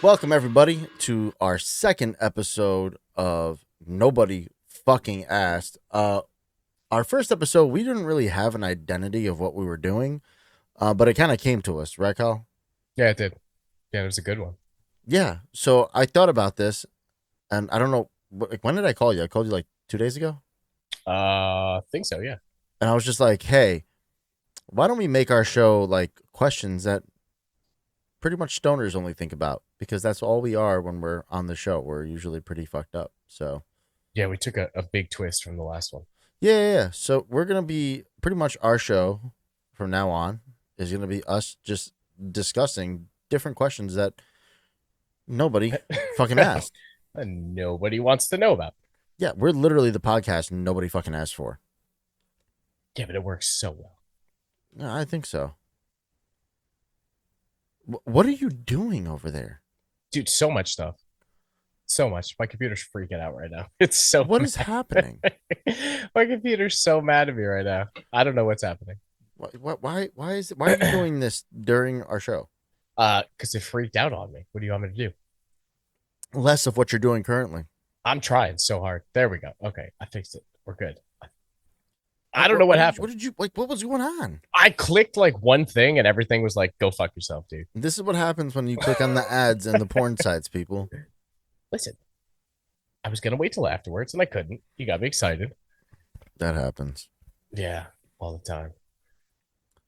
Welcome everybody to our second episode of Nobody Fucking Asked. Our first episode, we didn't really have an identity of what we were doing, but it kind of came to us, right, Kyle? Yeah, it did. Yeah, it was a good one. Yeah. So I thought about this, and I don't know, when did I call you? I called you like 2 days ago, Think so, yeah. and I was just like, hey, why don't we make our show like questions that pretty much stoners only think about, because that's all we are when we're on the show. We're usually pretty fucked up. So Yeah, we took a big twist from the last one. yeah. So we're gonna be pretty much our show from now on is gonna be us just discussing different questions that nobody fucking asked. And nobody wants to know about. Yeah, we're literally the podcast nobody fucking asked for. Yeah, but it works so well. Yeah, I think so. What are you doing over there? Dude, so much stuff. So much. My computer's freaking out right now. It's so What is mad. happening? My computer's so mad at me right now. I don't know what's happening. Why are you doing this during our show? Because it freaked out on me. What do you want me to do? Less of what you're doing currently. I'm trying so hard. There we go. Okay, I fixed it. We're good. I don't know what happened. What did you like? What was going on? I clicked like one thing and everything was like, go fuck yourself, dude. This is what happens when you click on the ads and the porn sites, people. Listen, I was gonna wait till afterwards, and I couldn't. You got me excited. That happens. Yeah, all the time.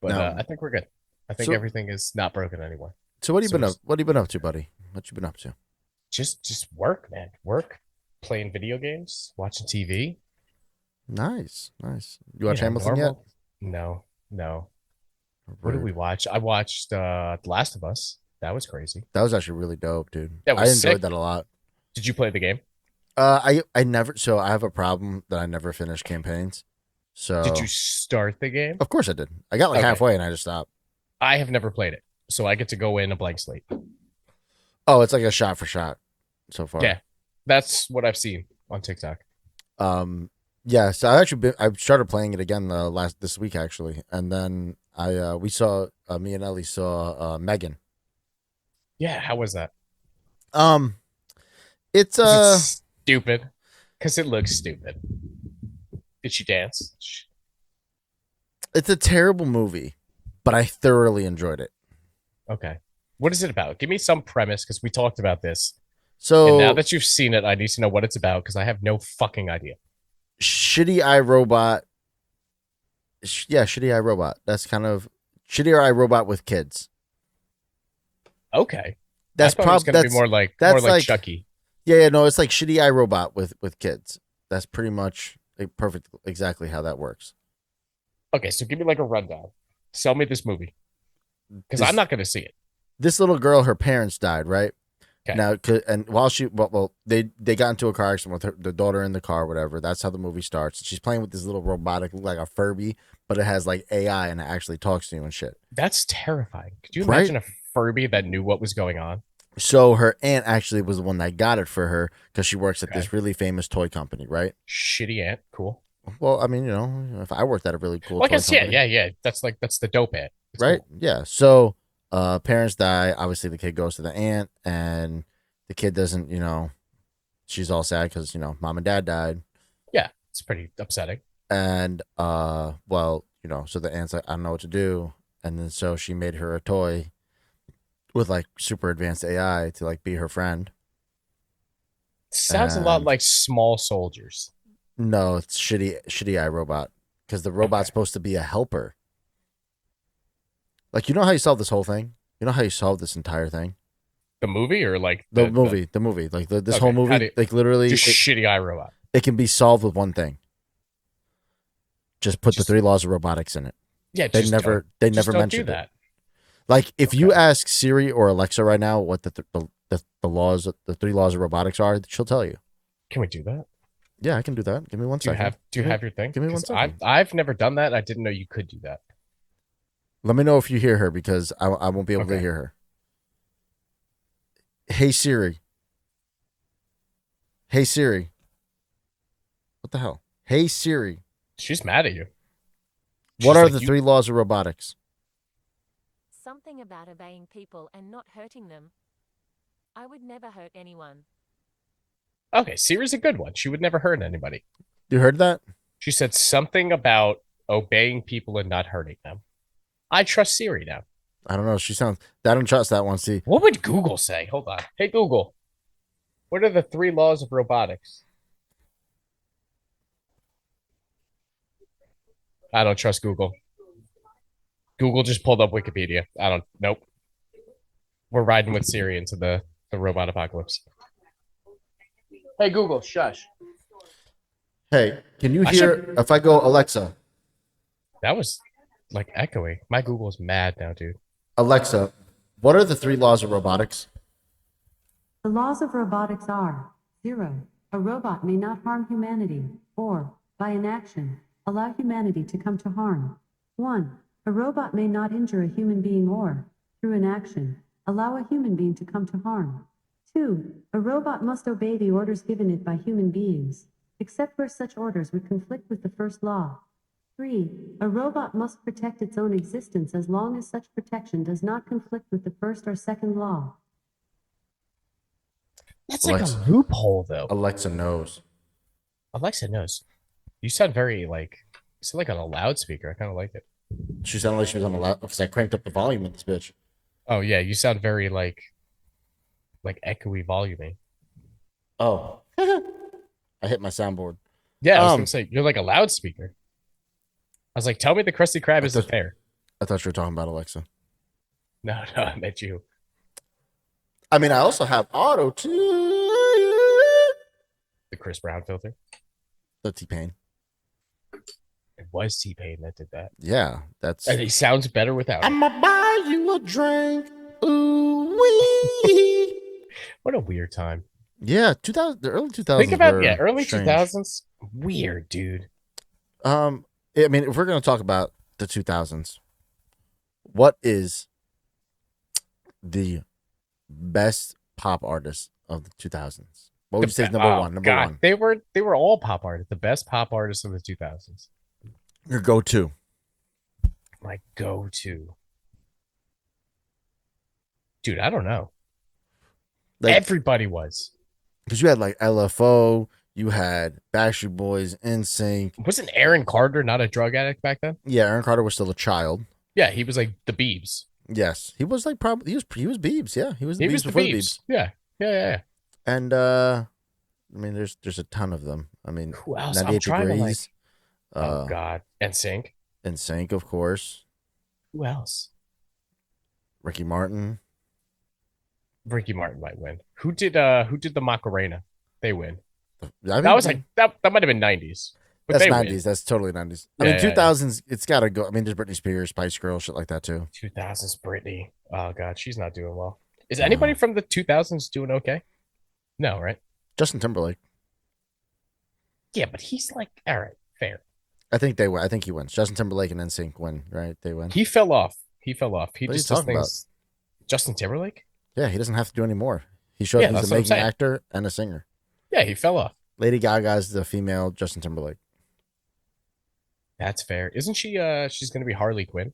But Now, I think we're good. I think so, everything is not broken anymore. so what have you So been up? What have you been up to, buddy? What you been up to? just work, man. Work, playing video games, watching TV. Nice. You watch You know, Hamilton normal. No, no. yet? What did we Rude. watch? I watched The Last of Us. That was crazy. That was actually really dope, dude. That I was enjoyed sick. that a lot. Did you play the game? I never. So I have a problem that I never finish campaigns. Did So you start the game? of course I did. I got like Okay. halfway and I just stopped. I have never played it, so I get to go in a blank slate. Oh, it's like a shot for shot so far. Yeah, that's what I've seen on TikTok. Yeah, so I started playing it again this week actually, and then we saw me and Ellie saw Megan. Yeah, how was that? Um, it's It's stupid because it looks stupid. Did she dance? it's a terrible movie, but I thoroughly enjoyed it. Okay. What is it about? Give me some premise because we talked about this. And now So that you've seen it, I need to know what it's about because I have no fucking idea. shitty eye robot. Yeah, shitty eye robot. That's kind of shitty eye robot with kids. Okay. That's I thought it was probably going to be more like Chucky. yeah, no, it's like shitty eye robot with kids. That's pretty much like perfect, exactly how that works. Okay, so give me like a rundown. Sell me this movie because This I'm not going to see it. this little girl, her parents died, right? Okay. Now, and while they got into a car accident with the daughter in the car, whatever. That's how the movie starts. She's playing with this little robotic, like a Furby, but it has like AI and it actually talks to you and shit. That's terrifying. Could you Right? imagine a Furby that knew what was going on? So her aunt actually was the one that got it for her because she works at Okay. this really famous toy company, right? Shitty aunt. Cool. Well, I mean, if I worked at a really cool Well, I toy guess, yeah, company, yeah. That's the dope aunt. It's right? cool. Yeah. So, parents die. Obviously, the kid goes to the aunt, and the kid doesn't. She's all sad because mom and dad died, Yeah, it's pretty upsetting. and so the aunt's like, I don't know what to do, and then so she made her a toy with like super advanced AI to like be her friend. Sounds a lot And like Small Soldiers. no, it's shitty eye robot because the robot's Okay. supposed to be a helper. Like, you know how you solve this whole thing? You know how you solve this entire thing? The movie or like The movie, like this Okay, whole how movie, do you- like literally, just shitty iRobot. it can be solved with one thing. Just put the Just- 3 laws of robotics in it. Yeah, They just never, don't, they just never don't mentioned do it. that. Like, if you Okay. ask Siri or Alexa right now what the laws, the 3 laws of robotics are, she'll tell you. Can we do that? Yeah, I can do that. Give me one Do you second. have your thing? Give me 1 'Cause second. I've never done that. I didn't know you could do that. Let me know if you hear her because I won't be able to Okay. hear her. Hey Siri. Hey Siri. What the hell? Hey Siri. She's mad at you. What She's are like, the "You- 3 laws of robotics? Something about obeying people and not hurting them. I would never hurt anyone. Okay, Siri's a good one. She would never hurt anybody. You heard that? She said something about obeying people and not hurting them. I trust Siri now. I don't know. She sounds. I don't trust that one. See, What would Google say? Hold on. Hey, Google, what are the 3 laws of robotics? I don't trust Google. Google just pulled up Wikipedia. I don't. Nope. We're riding with Siri into the robot apocalypse. Hey, Google, shush. hey, can you I hear if I go Alexa? That was like echoey. My Google's mad now, dude. Alexa, what are the 3 laws of robotics? The laws of robotics are 0. A robot may not harm humanity, or, by inaction, allow humanity to come to harm. 1. A robot may not injure a human being or, through inaction, allow a human being to come to harm. 2. A robot must obey the orders given it by human beings, except where such orders would conflict with the first law. 3. A robot must protect its own existence as long as such protection does not conflict with the first or second law. That's Alexa. like a loophole, though. Alexa knows. Alexa knows. You sound very like you sound like on a loudspeaker. I kind of like it. She sounded like she was on the loud because I cranked up the volume of this bitch. Oh yeah, you sound very like echoey volumey. Oh, I hit my soundboard. Yeah, I was gonna say you're like a loudspeaker. I was like, tell me the Krusty Krab isn't fair. I thought you were talking about Alexa. No, I meant you. I mean, I also have auto tune. The Chris Brown filter. The T-Pain. It was T-Pain that did that. Yeah, that's. And he sounds better without it. I'ma buy you a drink. Ooh wee. What a weird time. Yeah, 2000, the early 2000s. Think about early strange. 2000s. Weird, dude. I mean, if we're gonna talk about the 2000s, what is the best pop artist of the 2000s? What would you say is number one? Number one. They were all pop artists. The best pop artists of the 2000s. Your go-to. My go-to. Dude, I don't know. Like, everybody was. Because you had like LFO, you had Backstreet Boys, NSYNC. Wasn't Aaron Carter not a drug addict back then? Yeah, Aaron Carter was still a child. Yeah, he was like the Biebs. Yes, he was like probably he was Biebs. Yeah, he was the Biebs before the Biebs. Yeah. And I mean, there's a ton of them. I mean, who else? 98 I'm trying Degrees. to like. Oh God, NSYNC. NSYNC, of course. Who else? Ricky Martin. Ricky Martin might win. Who did the Macarena? They win. That was like that might have been 90s. But that's they 90s. Win. That's totally 90s. I mean, 2000s, it's got to go. I mean, there's Britney Spears, Spice Girls, shit like that too. 2000s Britney. Oh God, she's not doing well. Is anybody from the 2000s doing okay? No, right? Justin Timberlake. Yeah, but he's like, all right, fair. I think they win. I think he wins. Justin Timberlake and NSYNC win, right? They win. He fell off. He What just are does you talking things. Justin Timberlake? Yeah, he doesn't have to do any more. He showed he's a amazing actor and a singer. Yeah, he fell off. Lady Gaga's the female Justin Timberlake. That's fair. Isn't she she's gonna be Harley Quinn?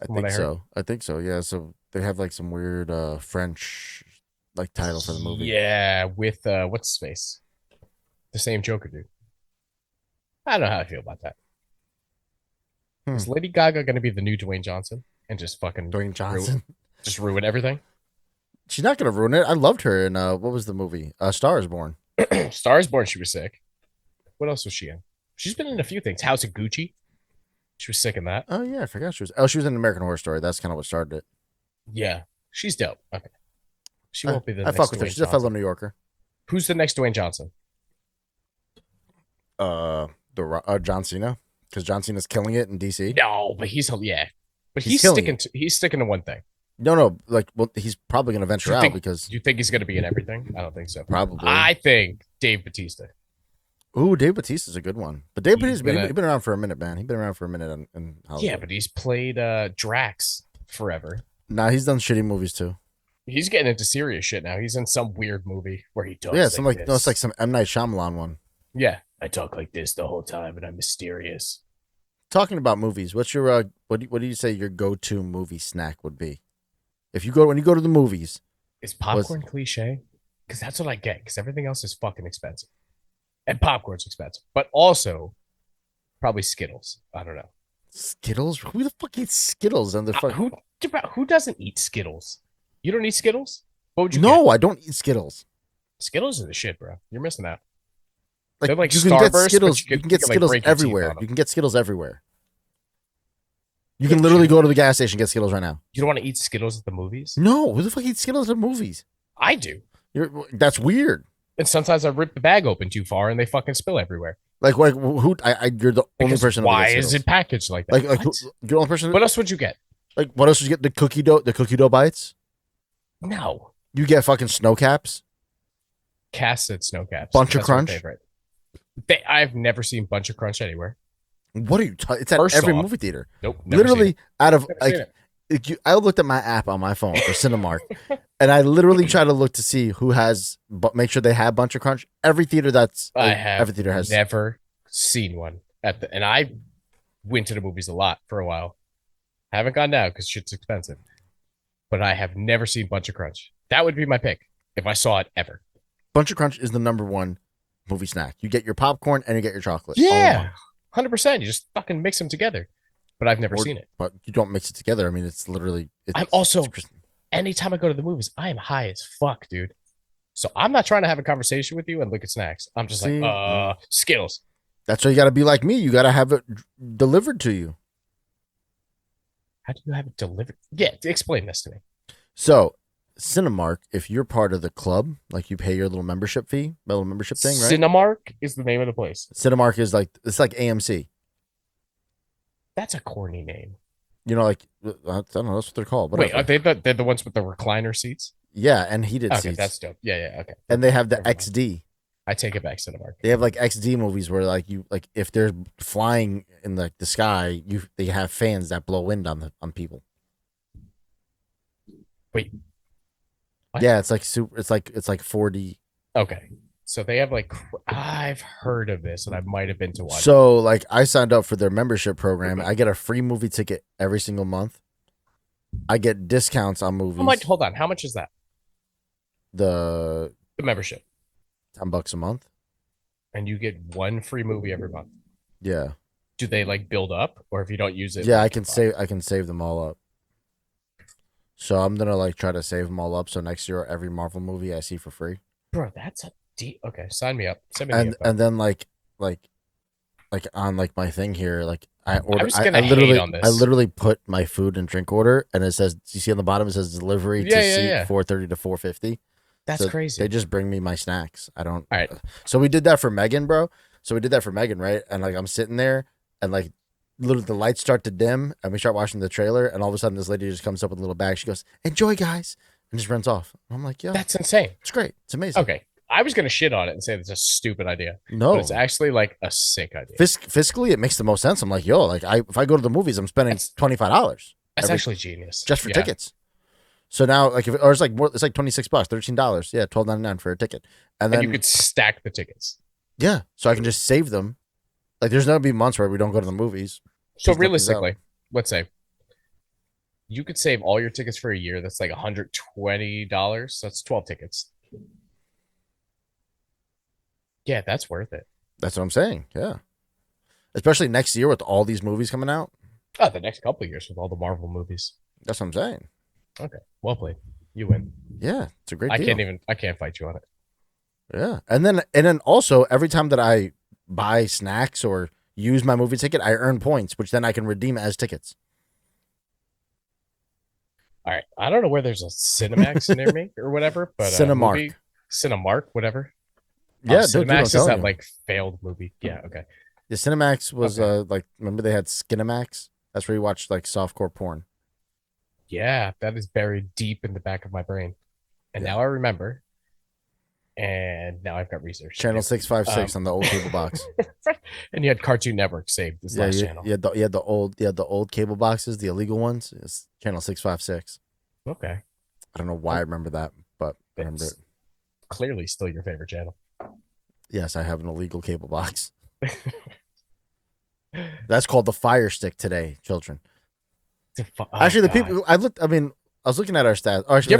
I think so. Yeah. So they have like some weird French like title for the movie. Yeah, with what's his face? The same Joker dude. I don't know how I feel about that. Is Lady Gaga gonna be the new Dwayne Johnson and just fucking Dwayne Johnson? Ruin everything? She's not gonna ruin it. I loved her in what was the movie? Star is Born. Star is Born, she was sick. What else was she in? She's been in a few things. House of Gucci. She was sick in that. Oh yeah, I forgot she was. Oh, she was in American Horror Story. That's kind of what started it. Yeah, she's dope. Okay, she won't be the. I next fuck with her. Dwayne She's Johnson. a fellow New Yorker. Who's the next Dwayne Johnson? John Cena, because John Cena's killing it in DC. No, but he's He's sticking to one thing. No, like, well, he's probably gonna venture out because you think he's gonna be in everything. I don't think so. Probably. I think Dave Bautista. Ooh, Dave Bautista's a good one. But Dave Bautista's been around for a minute, man. He's been around for a minute in Hollywood. Yeah, but he's played Drax forever. Nah, he's done shitty movies too. He's getting into serious shit now. He's in some weird movie where he does. Yeah, some like no, it's like some M. Night Shyamalan one. Yeah, I talk like this the whole time, and I'm mysterious. talking about movies, what's your what do you say your go-to movie snack would be? When you go to the movies, Is popcorn cliche? Because that's what I get. Because everything else is fucking expensive, and popcorn's expensive, but also probably Skittles. I don't know. Skittles? Who the fuck eats Skittles? And the fuck? Who doesn't eat Skittles? You don't eat Skittles? What would you No, get? I don't eat Skittles. Skittles are the shit, bro. You're missing out. Like, They're like you can get Starburst, Skittles. but You can get like, Skittles break your teeth everywhere. on them. You can get Skittles everywhere. You can literally go to the gas station and get Skittles right now. You don't want to eat Skittles at the movies? No, who the fuck eats Skittles at movies? I do. That's weird. And sometimes I rip the bag open too far and they fucking spill everywhere. Like who? You're the only person. Why who gets is Skittles. it packaged like that? Like you're the only person. What else would you get? Like what else would you get? The cookie dough. The cookie dough bites. No. You get fucking snow caps. Cass said snow caps. Bunch of That's my Crunch? favorite. I've never seen Bunch of Crunch anywhere. What are you? It's at First every off, movie theater. Nope. Never Literally seen out of Never like. seen I looked at my app on my phone for Cinemark, and I literally try to look to see who has, but make sure they have Bunch of Crunch. Every theater every theater has. never seen one and I went to the movies a lot for a while. I haven't gone now because shit's expensive, but I have never seen Bunch of Crunch. That would be my pick if I saw it ever. Bunch of Crunch is the #1 movie snack. You get your popcorn and you get your chocolate. all in Yeah, one. 100%. You just fucking mix them together. But I've never seen it. But you don't mix it together. I mean, it's literally. I'm also anytime I go to the movies, I am high as fuck, dude. So I'm not trying to have a conversation with you and look at snacks. I'm just See? like, Skittles. That's why you got to be like me. You got to have it delivered to you. How do you have it delivered? Yeah, explain this to me. So, Cinemark, if you're part of the club, like you pay your little membership fee, little membership thing, right? Cinemark is the name of the place. Cinemark is it's like AMC. That's a corny name. You know, like I don't know, that's what they're called. Wait, Whatever. are they're the ones with the recliner seats? Yeah, and heated Okay, seats. that's dope. Yeah, okay. And they have the Never mind. XD. I take it back, Cinemark. They have like XD movies where like if they're flying in the sky, they have fans that blow wind on people. Wait. What? Yeah, it's like 4D. Okay. So they have like I've heard of this and I might have been to watch. So like I signed up for their membership program. I get a free movie ticket every single month. I get discounts on movies. Hold on. How much is that? The membership. $10 a month. And you get one free movie every month. Yeah. Do they like build up, or if you don't use it? Yeah, like, I can save them all up. So I'm gonna like try to save them all up. So next year, every Marvel movie I see for free. Bro, that's a deep. Okay, sign me up. Send me the info. And then like on like my thing here, like I order. just gonna I literally hate on this. I literally put my food and drink order, and it says you see on the bottom it says delivery to seat 430 to 450. That's crazy. They just bring me my snacks. I don't. All right. So we did that for Megan, bro. Right? And like I'm sitting there, and like literally the lights start to dim, and we start watching the trailer, and all of a sudden this lady just comes up with a little bag. She goes, "Enjoy, guys," and just runs off. I'm like, "Yeah, That's insane. it's great. It's amazing." Okay, I was gonna shit on it and say it's a stupid idea, No, but it's actually like a sick idea. fiscally, it makes the most sense. I'm like, yo, like if I go to the movies, I'm spending $25 That's actually genius. just for Yeah. tickets. So now, like, it's like more, it's like $26, $13. Yeah, $12.99 for a ticket, and then And you could stack the tickets. yeah, so I can just save them. Like, there's gonna be months where we don't go to the movies. So Just look these realistically, let's say you could save all your tickets for a year. That's like $120. That's 12 tickets. Yeah, that's worth it. That's what I'm saying. Yeah, especially next year with all these movies coming out. Oh, the next couple of years with all the Marvel movies. That's what I'm saying. Okay, well played. You win. Yeah, it's a great I deal. can't fight you on it. Yeah, and then also every time that I buy snacks or use my movie ticket, I earn points, which then I can redeem as tickets. All right, I don't know where there's a Cinemax near me or whatever, but Cinemark. Cinemark, whatever. Yeah, Oh, dude, I'm Cinemax is telling that you. like failed movie. Yeah, okay. The Cinemax was Okay. like, remember they had Skinemax? That's where you watched like softcore porn. Yeah, that is buried deep in the back of my brain, and Yeah. now I remember. And now I've got research. Channel 656 on the old cable box. And you had Cartoon Network saved this Yeah, last you, channel. you had the old cable boxes, the illegal ones. It's channel 656. Okay. I don't know why I remember that, but I remember It's it. clearly still your favorite channel. Yes, I have an illegal cable box. That's called the Fire Stick today, children. Oh, Actually, the God. people I was looking at our stats. Oh, actually,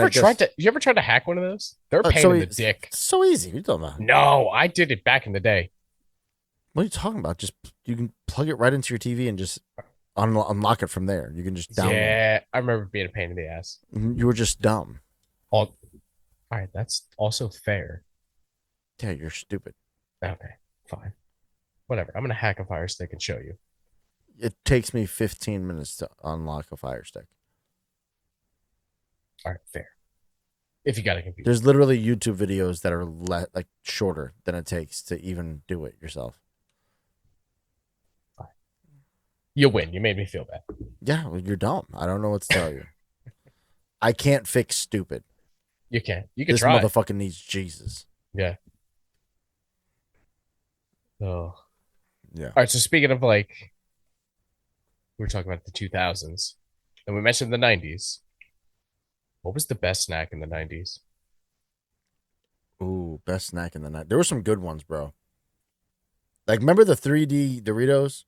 You ever tried to hack one of those? They're a pain so in the dick. so easy. What are you talking about? No, I did it back in the day. What are you talking about? Just you can plug it right into your TV and just unlock it from there. You can just download. Yeah, I remember being a pain in the ass. You were just dumb. All right, that's also fair. Yeah, you're stupid. Okay, fine. Whatever. I'm gonna hack a Fire Stick and show you. It takes me 15 minutes to unlock a Fire Stick. All right, fair. If you got a computer. There's literally YouTube videos that are like shorter than it takes to even do it yourself. Fine. You win. You made me feel bad. Yeah, well, you're dumb. I don't know what to tell you. I can't fix stupid. You can. You can This try. motherfucker needs Jesus. Yeah. Oh. Yeah. All right. So speaking of like, we were talking about the 2000s, and we mentioned the 90s. What was the best snack in the 90s? Ooh, best snack in the night. There were some good ones, bro. Like, remember the 3D Doritos?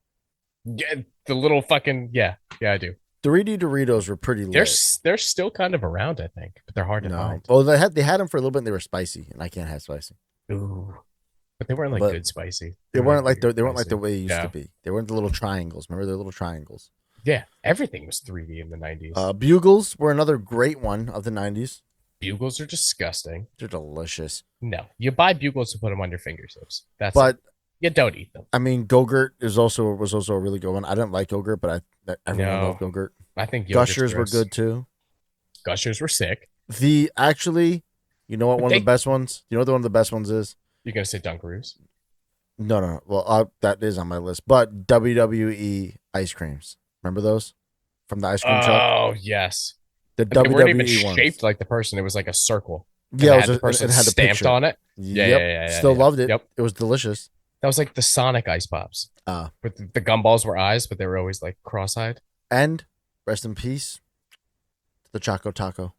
Yeah, the little fucking yeah, I do. 3D Doritos were pretty lit. They're still kind of around, I think, but they're hard to find. Oh, they had them for a little bit and they were spicy, and I can't have spicy. Ooh. But they weren't like But good spicy. They weren't like weird they weren't like the spicy. way they used Yeah. to be. They weren't the little triangles. Remember the little triangles? Yeah, everything was 3D in the 90s. Bugles were another great one of the 90s. Bugles are disgusting. They're delicious. No, you buy bugles to put them on your fingertips. That's But you don't eat them. I mean, Go-Gurt was also a really good one. I didn't like Go-Gurt, but everyone No. loved Go-Gurt. I think yogurt's Gushers were gross. good too. Gushers were sick. You know what But one of the best ones? You know what one of the best ones is? You're gonna say Dunkaroos? No. Well, that is on my list. But WWE ice creams. Remember those from the ice cream truck? Oh yes. The They weren't even WWE ones. shaped like the person. It was like a circle. Yeah, And it had was the person it had the stamped picture on it. Yep. Yeah. Still loved it. Yep. It was delicious. That was like the Sonic ice pops. Uh, With the gumballs were eyes, but they were always like cross-eyed. and rest in peace, the Choco Taco.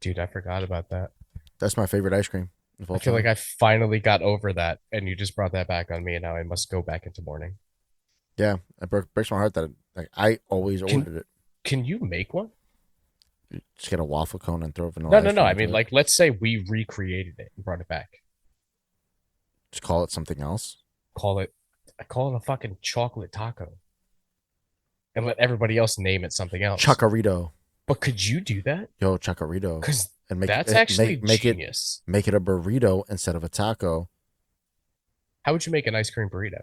Dude, I forgot about that. That's my favorite ice cream. of all I feel time. like I finally got over that, and you just brought that back on me, and now I must go back into mourning. Yeah, it breaks my heart that I always ordered it. Can you make one? You just get a waffle cone and throw vanilla. No. ice cream I into mean, it. like, let's say we recreated it and brought it back. Just call it something else. I call it a fucking chocolate taco, and let everybody else name it something else. Chocorito. But could you do that? Yo, Chocorito. Because And that's actually make it genius. make it a burrito instead of a taco. How would you make an ice cream burrito?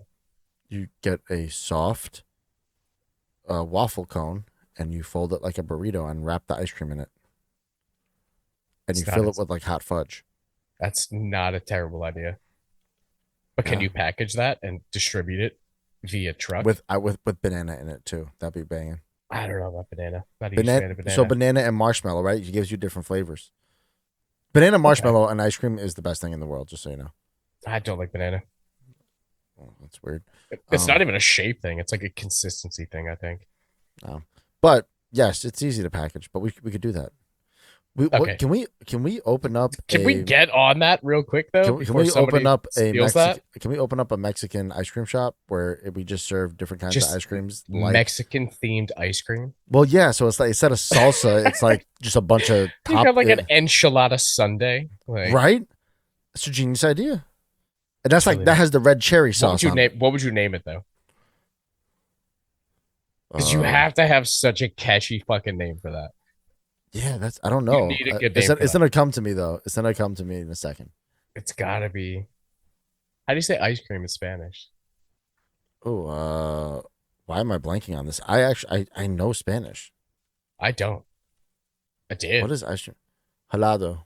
You get a soft waffle cone and you fold it like a burrito and wrap the ice cream in it. And It's you not fill a- it with like hot fudge. That's not a terrible idea. But can Yeah. you package that and distribute it via truck? With banana in it too. That'd be banging. I don't know about banana. Not a huge fan of banana. So banana and marshmallow, right? It gives you different flavors. Banana, marshmallow, and ice cream is the best thing in the world, just so you know. I don't like banana. Oh, that's weird. It's not even a shape thing. It's like a consistency thing, I think. But yes, it's easy to package, but we could do that. Okay. Can we open up Can we get on that real quick though? Can before we somebody open up a steals that? Can we open up a Mexican ice cream shop where we just serve different kinds Just of ice creams? Like, Mexican themed ice cream. well, yeah. So it's like instead of salsa, it's like just a bunch of You top. have like an enchilada sundae. Like, right. It's a genius idea, and that's like Really? that has the red cherry What sauce. would you on name? What would you name it though? it. Because you have to have such a catchy fucking name for that. Yeah, that's. I don't know. need a good It's name for that. gonna come to me though. It's gonna come to me in a second. It's gotta be. How do you say ice cream in Spanish? Oh, why am I blanking on this? I know Spanish. I don't. I did. What is ice cream? Helado.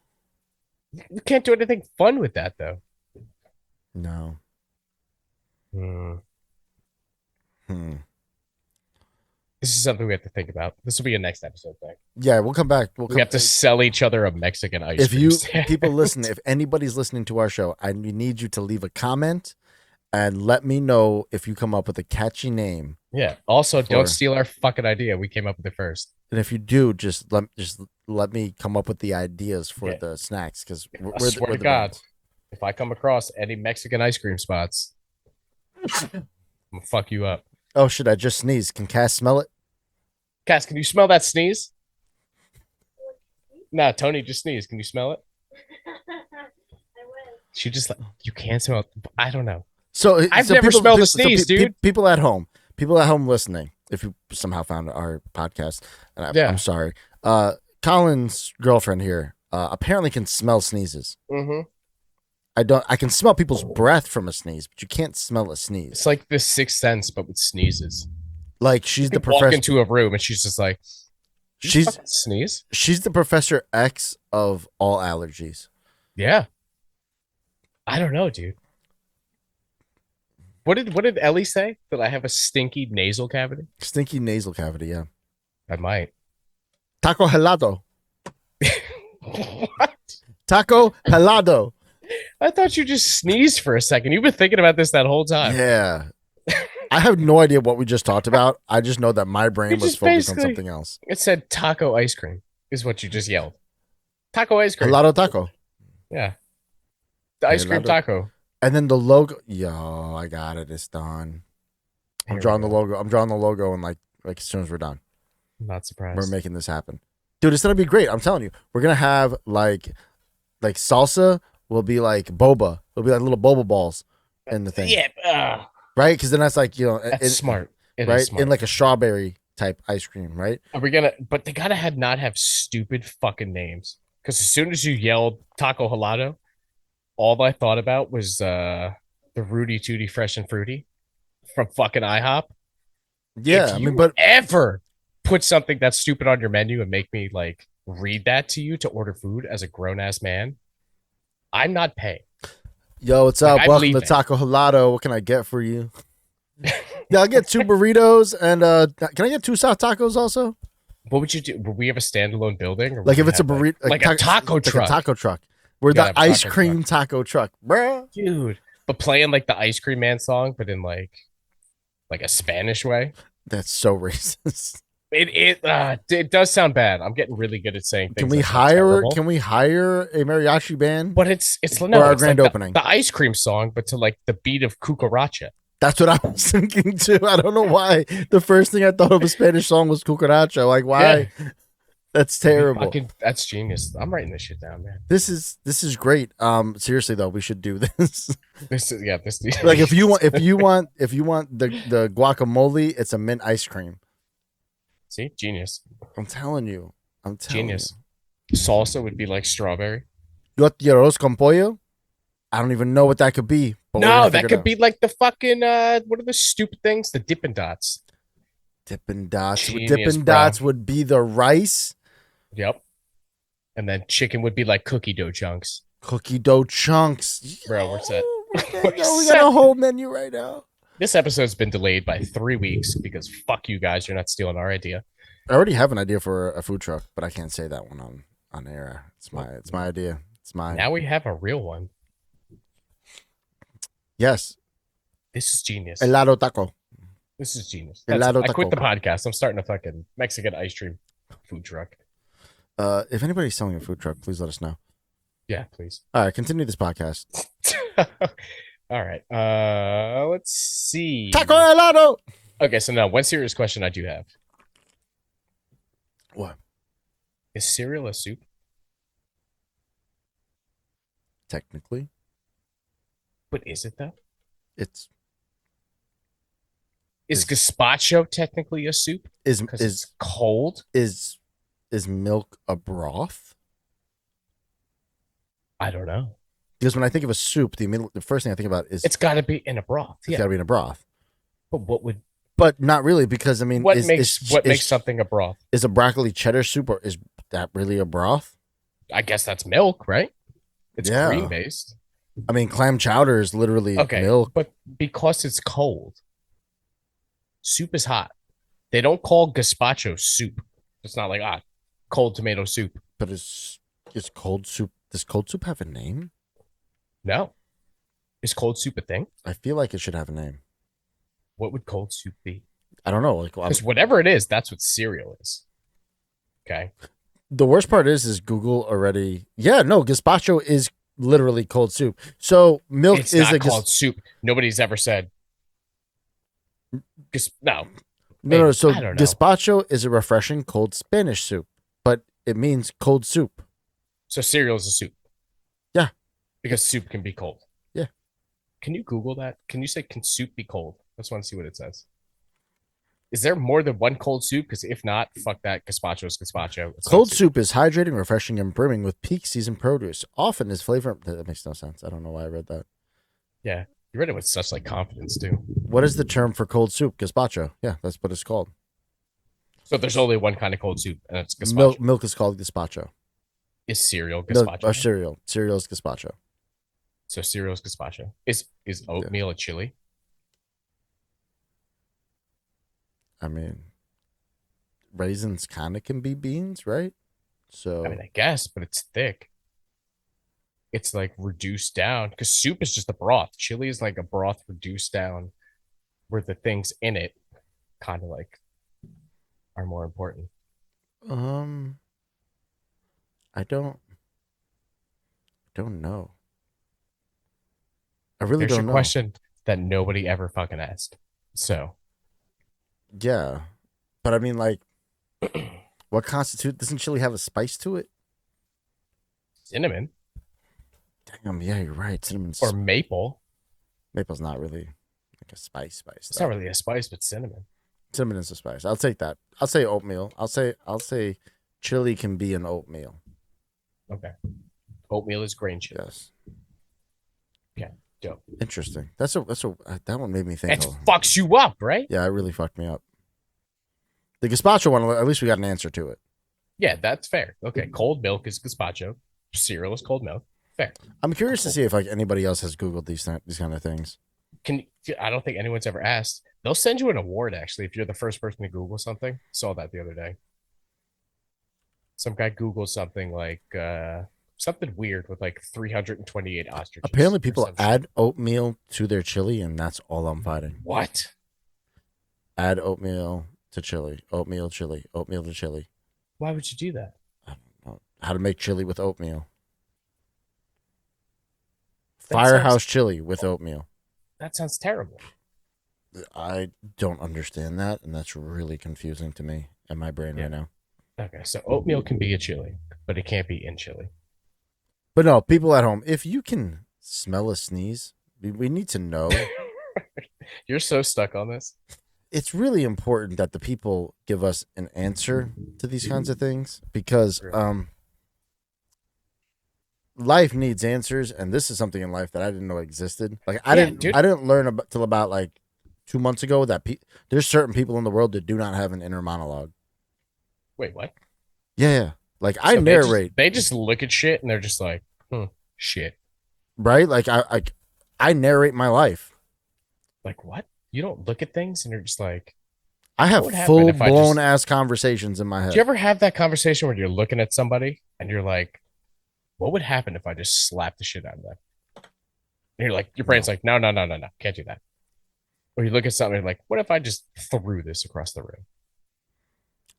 You can't do anything fun with that though. No. Hmm. This is something we have to think about. This will be a next episode thing. Yeah, we'll come back. We have to sell each other a Mexican ice If cream you stand. people listen, if anybody's listening to our show, I need you to leave a comment and let me know if you come up with a catchy name. Yeah. Also, For- don't steal our fucking idea. We came up with it first. And if you do, just let me come up with the ideas for Yeah. the snacks because I swear to God, if I come across any Mexican ice cream spots, I'm gonna fuck you up. Oh shit! I just sneezed. Can Cass smell it? Cass, can you smell that sneeze? Nah, Tony just sneezed. Can you smell it? She just like, you can't smell it. I don't know. So I've never smelled a sneeze, dude. People at home listening. If you somehow found our podcast, and Yeah. I'm sorry. Colin's girlfriend here apparently can smell sneezes. Mm-hmm. I can smell people's breath from a sneeze, but you can't smell a sneeze. It's like the Sixth Sense, but with sneezes. Like she's You the could walk professor. into a room and she's just like, "You fucking sneeze." She's the Professor X of all allergies. Yeah. I don't know, dude. What did Ellie say? That I have a stinky nasal cavity? Stinky nasal cavity. Yeah. I might. Taco helado. What? Taco helado. I thought you just sneezed for a second. You've been thinking about this that whole time. Yeah. I have no idea what we just talked about. I just know that my brain You was just focused on basically- something else. It said taco ice cream, is what you just yelled. Taco ice cream. Helado taco. Yeah. The ice cream Helado. taco. And then the logo. Yo, I got it. It's done. I'm Here drawing we the go. logo. I'm drawing the logo, and like as soon as we're done, I'm not surprised. we're making this happen, dude. It's gonna be great. I'm telling you, we're gonna have like salsa will be like boba. It'll be like little boba balls in the thing, Yeah. right? Because then that's like That's smart. It is right? smart. In like a strawberry type ice cream, right? Are we gonna? But they gotta not have stupid fucking names. Because as soon as you yelled Taco Helado, all I thought about was the Rudy Tooty Fresh and Fruity from fucking IHOP. Yeah, If I you mean, but ever put something that's stupid on your menu and make me like read that to you to order food as a grown ass man, I'm not paying. yo, what's Like, up? I Welcome believe to it. Taco Helado. What can I get for you? Yeah, I'll get 2 burritos and can I get 2 soft tacos also? What would you do? Would we have a standalone building? Or Like would if we it's a have, burrito, like a taco like truck, a taco truck. We're You gotta the have a ice taco cream taco truck, bruh. dude. But playing like the Ice Cream Man song, but in like a Spanish way. That's so racist. It does sound bad. I'm getting really good at saying things. Can we that sound hire? terrible. Can we hire a mariachi band? But it's For no, our it's grand like opening. the ice cream song, but to like the beat of Cucaracha. That's what I was thinking too. I don't know why. The first thing I thought of a Spanish song was cucaracha. Like why? That's terrible. That's genius. I'm writing this shit down, man. This is great. Seriously though, we should do this. This is Like if you want the guacamole, it's a mint ice cream. see, genius, I'm telling you. genius. Salsa would be like strawberry. You want the arroz con pollo? I don't even know what that could be. But we're No, gonna that figure it could out. be like the fucking what are the stupid things? The Dippin' Dots. Dippin' Dots. Genius, Dippin' bro. Dots would be the rice. Yep. And then chicken would be like cookie dough chunks. Cookie dough chunks. Bro, we're set. We got a whole menu right now. This episode's been delayed by 3 weeks because fuck you guys, you're not stealing our idea. I already have an idea for a food truck, but I can't say that one on air. It's my idea. It's mine. Now we have a real one. Yes. This is genius. Helado Taco. This is genius. Helado I quit the Taco. podcast. I'm starting a fucking Mexican ice cream food truck. If anybody's selling a food truck, please let us know. Yeah, please. All right, continue this podcast. All right. Let's see. Taco helado. Okay, so now one serious question I do have. What? Is cereal a soup? Technically, But is it though? it's Is gazpacho technically a soup? is Because is it's cold? is milk a broth? I don't know. Because when I think of a soup, the first thing I think about is It's got to be in a broth. it's Yeah. got to be in a broth. But what would But not really, because I mean, what is, makes is, what is, makes something a broth? is a broccoli cheddar soup, or is that really a broth? I guess that's milk, right? It's Yeah. cream based. I mean, clam chowder is literally Okay, milk. but because it's cold, soup is hot. They don't call gazpacho soup. It's not like cold tomato soup. But is cold soup? Does cold soup have a name? No, is cold soup a thing? I feel like it should have a name. What would cold soup be? I don't know. Like Because whatever it is, that's what cereal is. Okay. the worst part is Google already. Yeah, no, gazpacho is literally cold soup. So milk It's is not a called soup. Nobody's ever said No. No. So I don't know. gazpacho is a refreshing cold Spanish soup, but it means cold soup. So cereal is a soup. Yeah. Because soup can be cold. Yeah. Can you Google that? Can you say, can soup be cold? I just want to see what it says. Is there more than one cold soup? Because if not, fuck that. Gazpacho is gazpacho. Cold soup is hydrating, refreshing, and brimming with peak season produce. Often is flavor. That makes no sense. I don't know why I read that. Yeah. You read it with such like confidence too. What is the term for cold soup? Gazpacho. Yeah, that's what it's called. So there's only one kind of cold soup, and it's gazpacho. Milk is called gazpacho. Is cereal gazpacho? No, cereal. Cereal is gazpacho. So cereal is gazpacho. Is oatmeal a chili? I mean, raisins kind of can be beans, right? So I mean, I guess, but it's thick. It's like reduced down because soup is just a broth. Chili is like a broth reduced down, where the things in it kind of like are more important. I don't know. I really There's don't your know. question that nobody ever fucking asked. So Yeah, but I mean, like, what constitutes? Doesn't chili have a spice to it? cinnamon Damn, yeah, you're right. Cinnamon's or maple. maple's not really like a spice. It's not really a spice, but cinnamon. Cinnamon is a spice. I'll take that. I'll say oatmeal. I'll say chili can be an oatmeal. Okay. Oatmeal is grain chili. Yes. Okay. Dope. Interesting. That one made me think. It fucks you up, right? Yeah, it really fucked me up. The gazpacho one, at least we got an answer to it. Yeah, that's fair. Okay. Cold milk is gazpacho. Cereal is cold milk. Fair. I'm curious to see if like anybody else has Googled these kind of things. I don't think anyone's ever asked. They'll send you an award actually if you're the first person to Google something. Saw that the other day. Some guy Googled something like something weird with like 328 ostriches. Apparently, people add oatmeal to their chili, and that's all I'm fighting. What? Add oatmeal to chili. Oatmeal chili. Oatmeal to chili. Why would you do that? I don't know how to make chili with oatmeal. That Firehouse chili with oatmeal. That sounds terrible. I don't understand that, and that's really confusing to me in my brain right now. Okay, so oatmeal can be a chili, but it can't be in chili. But no, people at home, if you can smell a sneeze, we need to know. You're so stuck on this. It's really important that the people give us an answer to these kinds of things because life needs answers, and this is something in life that I didn't know existed. Like I didn't learn till about like 2 months ago that there's certain people in the world that do not have an inner monologue. Wait, what? Yeah. Like I narrate. They just look at shit and they're just like, shit. Right? Like I narrate my life. Like what? You don't look at things and you're just like, I have full blown ass conversations in my head. Do you ever have that conversation where you're looking at somebody and you're like, what would happen if I just slapped the shit out of them? And you're like, your brain's like, no, can't do that. Or you look at something and you're like, what if I just threw this across the room?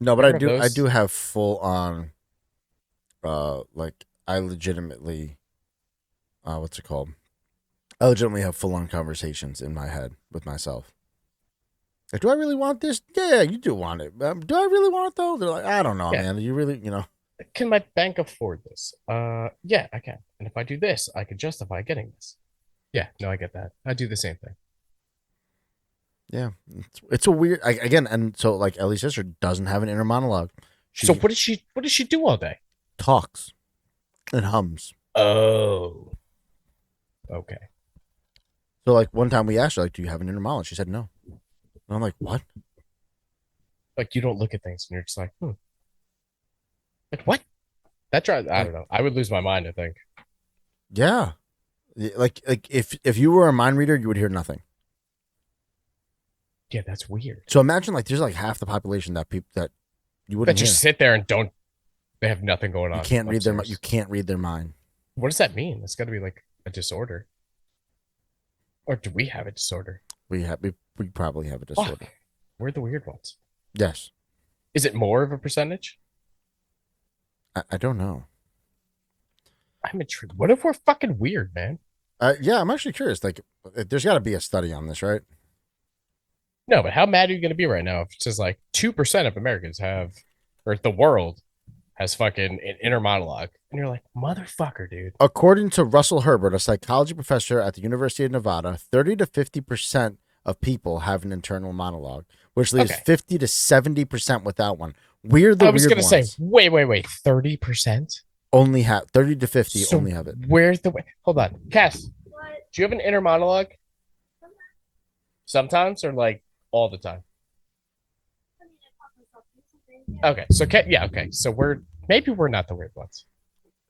No, but I do have full on like I legitimately what's it called? I legitimately have full on conversations in my head with myself. Like, do I really want this? Yeah, you do want it. Do I really want it though? They're like, I don't know, man. You really, Can my bank afford this? Yeah, I can. And if I do this, I can justify getting this. Yeah, no, I get that. I do the same thing. Yeah, it's a weird again, and so like Ellie's sister doesn't have an inner monologue. So what does she do all day? Talks and hums. Oh, okay. So like one time we asked her, like, do you have an inner monologue? She said no. And I'm like, what? Like you don't look at things and you're just like, Like what? I don't know. I would lose my mind, I think. Yeah. Like if you were a mind reader, you would hear nothing. Yeah, that's weird. So imagine like there's like half the population that you wouldn't that just sit there and they have nothing going on. You can't read you can't read their mind. What does that mean? It's got to be like a disorder. Or do we have a disorder? We probably have a disorder. Fuck. We're the weird ones. Yes. Is it more of a percentage? I don't know. I'm intrigued. What if we're fucking weird, man? Yeah, I'm actually curious. Like, there's got to be a study on this, right? No, but how mad are you going to be right now if it says like 2% of Americans have, or the world has fucking an inner monologue? And you're like, motherfucker, dude. According to Russell Herbert, a psychology professor at the University of Nevada, 30 to 50% of people have an internal monologue, which leaves 50 to 70% without one. We're the I was weird going to say, ones. wait, 30%? Only have 30 to 50 So only have it. Where's the, hold on. Cass, do you have an inner monologue? Sometimes or like all the time? Okay, so okay. So maybe we're not the weird ones.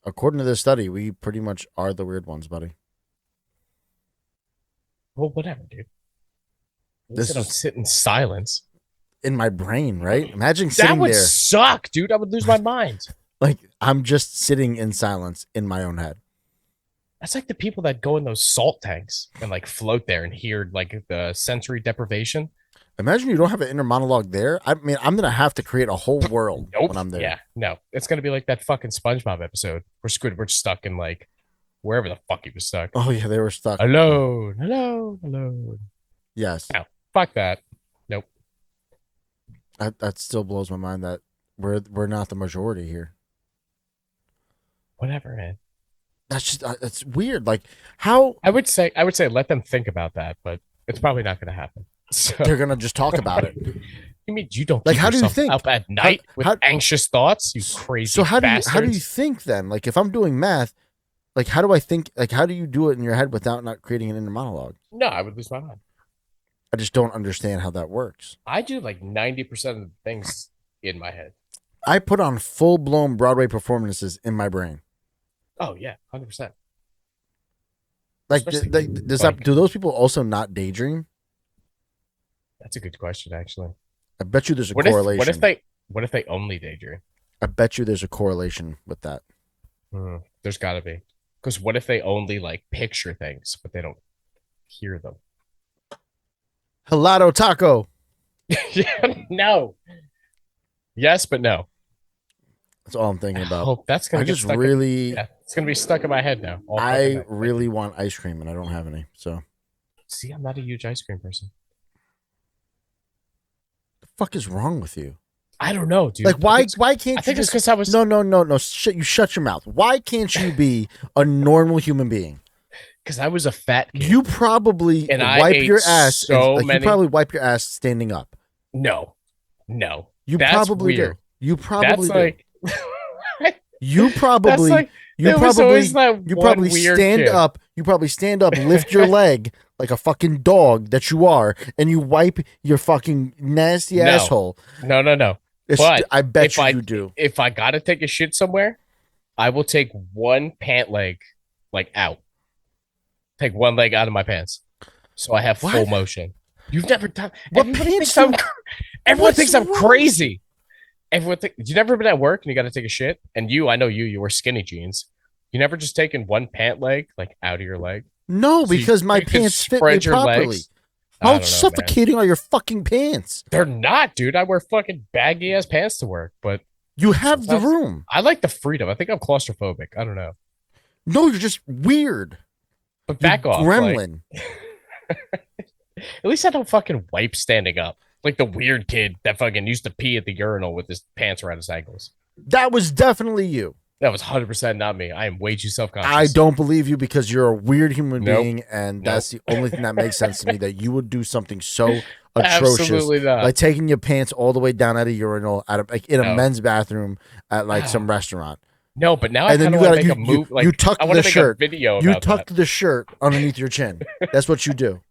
According to this study, we pretty much are the weird ones, buddy. Well, whatever, dude. This I don't sit in silence. In my brain, right? Imagine That sitting would there. suck, dude. I would lose my mind. Like, I'm just sitting in silence in my own head. That's like the people that go in those salt tanks and like float there and hear like the sensory deprivation. Imagine you don't have an inner monologue there. I mean, I'm going to have to create a whole world when I'm there. Yeah, no. It's going to be like that fucking SpongeBob episode where Squidward's stuck in like wherever the fuck he was stuck. Oh, yeah, they were stuck. Alone. Yes. No, fuck that. Nope. That still blows my mind that we're not the majority here. Whatever, man. That's just that's weird. Like how I would say let them think about that, but it's probably not going to happen. So they're gonna just talk about it. you mean you don't Like, keep how do you yourself think? up at night with how- anxious thoughts? You crazy. So how do bastards? you think then? Like if I'm doing math, like how do I think? Like how do you do it in your head without not creating an inner monologue? No, I would lose my mind. I just don't understand how that works. I do like 90% of the things in my head. I put on full blown Broadway performances in my brain. Oh yeah, 100%. Like, Especially, does like- that do those people also not daydream? That's a good question, actually. I bet you there's a What correlation. if they only daydream? I bet you there's a correlation with that. There's got to be. Because what if they only like picture things, but they don't hear them? Helado Taco. No. Yes, but no. That's all I'm thinking about. Oh, that's gonna I get just stuck really, it's gonna be stuck in my head now. all fucking I night. really want ice cream and I don't have any. So See, I'm not a huge ice cream person. the fuck is wrong with you? I don't know, dude. Like why can't I you think it's just because I was no you shut your mouth. Why can't you be a normal human being? because I was a fat kid. You probably And I wipe ate your ass. so you many- probably wipe your ass standing up. No. You That's probably weird. do. You probably That's do. like You that's probably like you there was probably always that you one probably weird stand kid. up. You probably stand up, lift your leg like a fucking dog that you are, and you wipe your fucking nasty No. asshole. No. It's- But I bet if you do. If I gotta take a shit somewhere, I will take one pant leg like out. Take one leg out of my pants, so I have full What? motion. You've never done. What Everybody pants thinks everyone What's thinks I'm wrong? crazy. You never been at work and you got to take a shit, and I know you wear skinny jeans. You never just taken one pant leg like out of your leg. No, So because my you can pants fit me spread your properly. legs. I How don't know, man. suffocating are your fucking pants? They're not, dude. I wear fucking baggy ass pants to work, but You have the Sometimes- room. I like the freedom. I think I'm claustrophobic. I don't know, No, you're just weird. but You're back off. gremlin. At least I don't fucking wipe standing up like the weird kid that fucking used to pee at the urinal with his pants around his ankles. That was definitely you. That was 100% not me. I am way too self-conscious. I don't believe you because you're a weird human Nope. being, and that's the only thing that makes sense to me that you would do something so atrocious, Absolutely not. like taking your pants all the way down at a urinal like in a No. men's bathroom at like some restaurant, No, but now I and then kind you of want gotta to make a move. Like you tuck I want the to make shirt. a video You about tuck the shirt underneath your chin. That's what you do.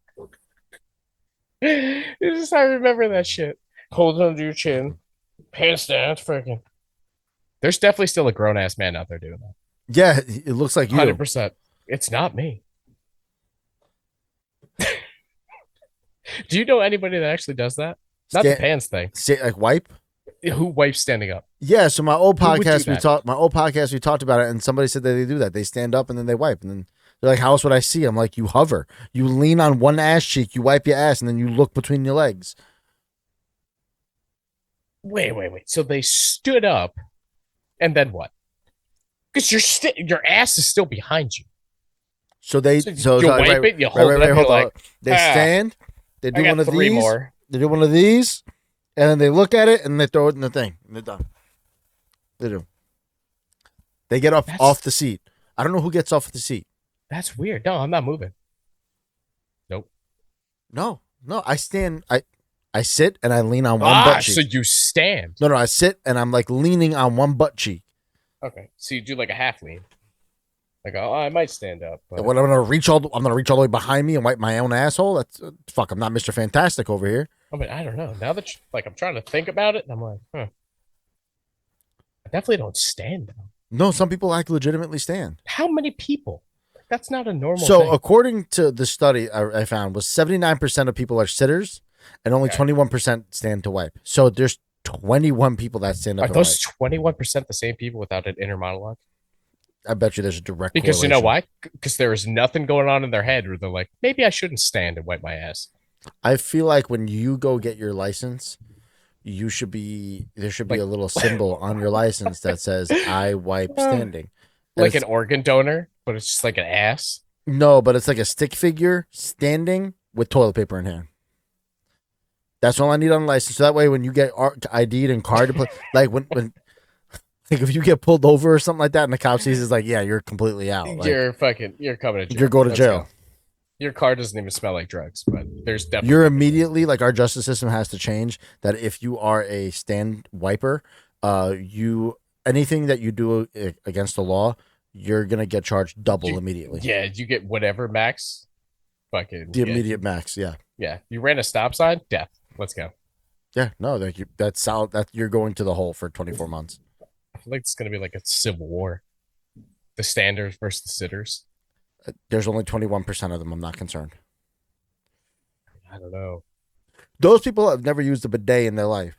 that. It's just I remember that shit. Hold it under your chin, pants down. It's freaking. There's definitely still a grown ass man out there doing that. Yeah, it looks like you. 100%. It's not me. Do you know anybody that actually does that? Not the Sta- pants thing. Say, like wipe. Who wipes standing up? Yeah, so my old Who would do podcast that? we talked about it, and somebody said that they do that. They stand up and then they wipe, and then they're like, "How else would I see?" I'm like, "You hover, you lean on one ass cheek, you wipe your ass, and then you look between your legs." Wait. So they stood up, and then what? Because your ass is still behind you. So they So so you right, wipe right, it, you right, hold right, it right, up, hold you're on. like, They "Ah, stand, they I do got one of three these, more. They do one of these, and then they look at it and they throw it in the thing, and they're done. They do. They get off the seat. I don't know who gets off the seat. That's weird. No, I'm not moving. Nope. No. I stand. I sit and I lean on one butt cheek. So you stand. No, I sit and I'm like leaning on one butt cheek. Okay, so you do like a half lean. Like, oh, I might stand up. But... And when I'm gonna reach all the way behind me and wipe my own asshole. That's fuck. I'm not Mr. Fantastic over here. I mean, I don't know. Now that I'm trying to think about it, and I'm like, I definitely don't stand though. No, some people legitimately stand. How many people? That's not a normal. So thing. according to the study I found, was 79% of people are sitters, and only 21% stand to wipe. So there's 21 people that stand up. Are those 21% the same people without an inner monologue? I bet you there's a direct because you know why? Because there is nothing going on in their head where they're like, maybe I shouldn't stand and wipe my ass. I feel like when you go get your license, there should be a little symbol on your license that says I wipe standing. Like an organ donor, but it's just like an ass. No, but it's like a stick figure standing with toilet paper in hand. That's all I need on the license. So that way when you get ID'd and carded, like when like if you get pulled over or something like that and the cop sees it's like, yeah, you're completely out. Like, you're coming to jail. You're going to jail. Go. Your car doesn't even smell like drugs, but there's definitely... You're immediately, like our justice system has to change that if you are a stand wiper, anything that you do against the law, you're going to get charged double immediately. Yeah, you get whatever max. Fucking... The immediate max, yeah. Yeah, you ran a stop sign, death. Let's go. Yeah, no, that's solid. That you're going to the hole for 24 months. I feel like it's going to be like a civil war. The standers versus the sitters. There's only 21% of them. I'm not concerned. I don't know. Those people have never used a bidet in their life.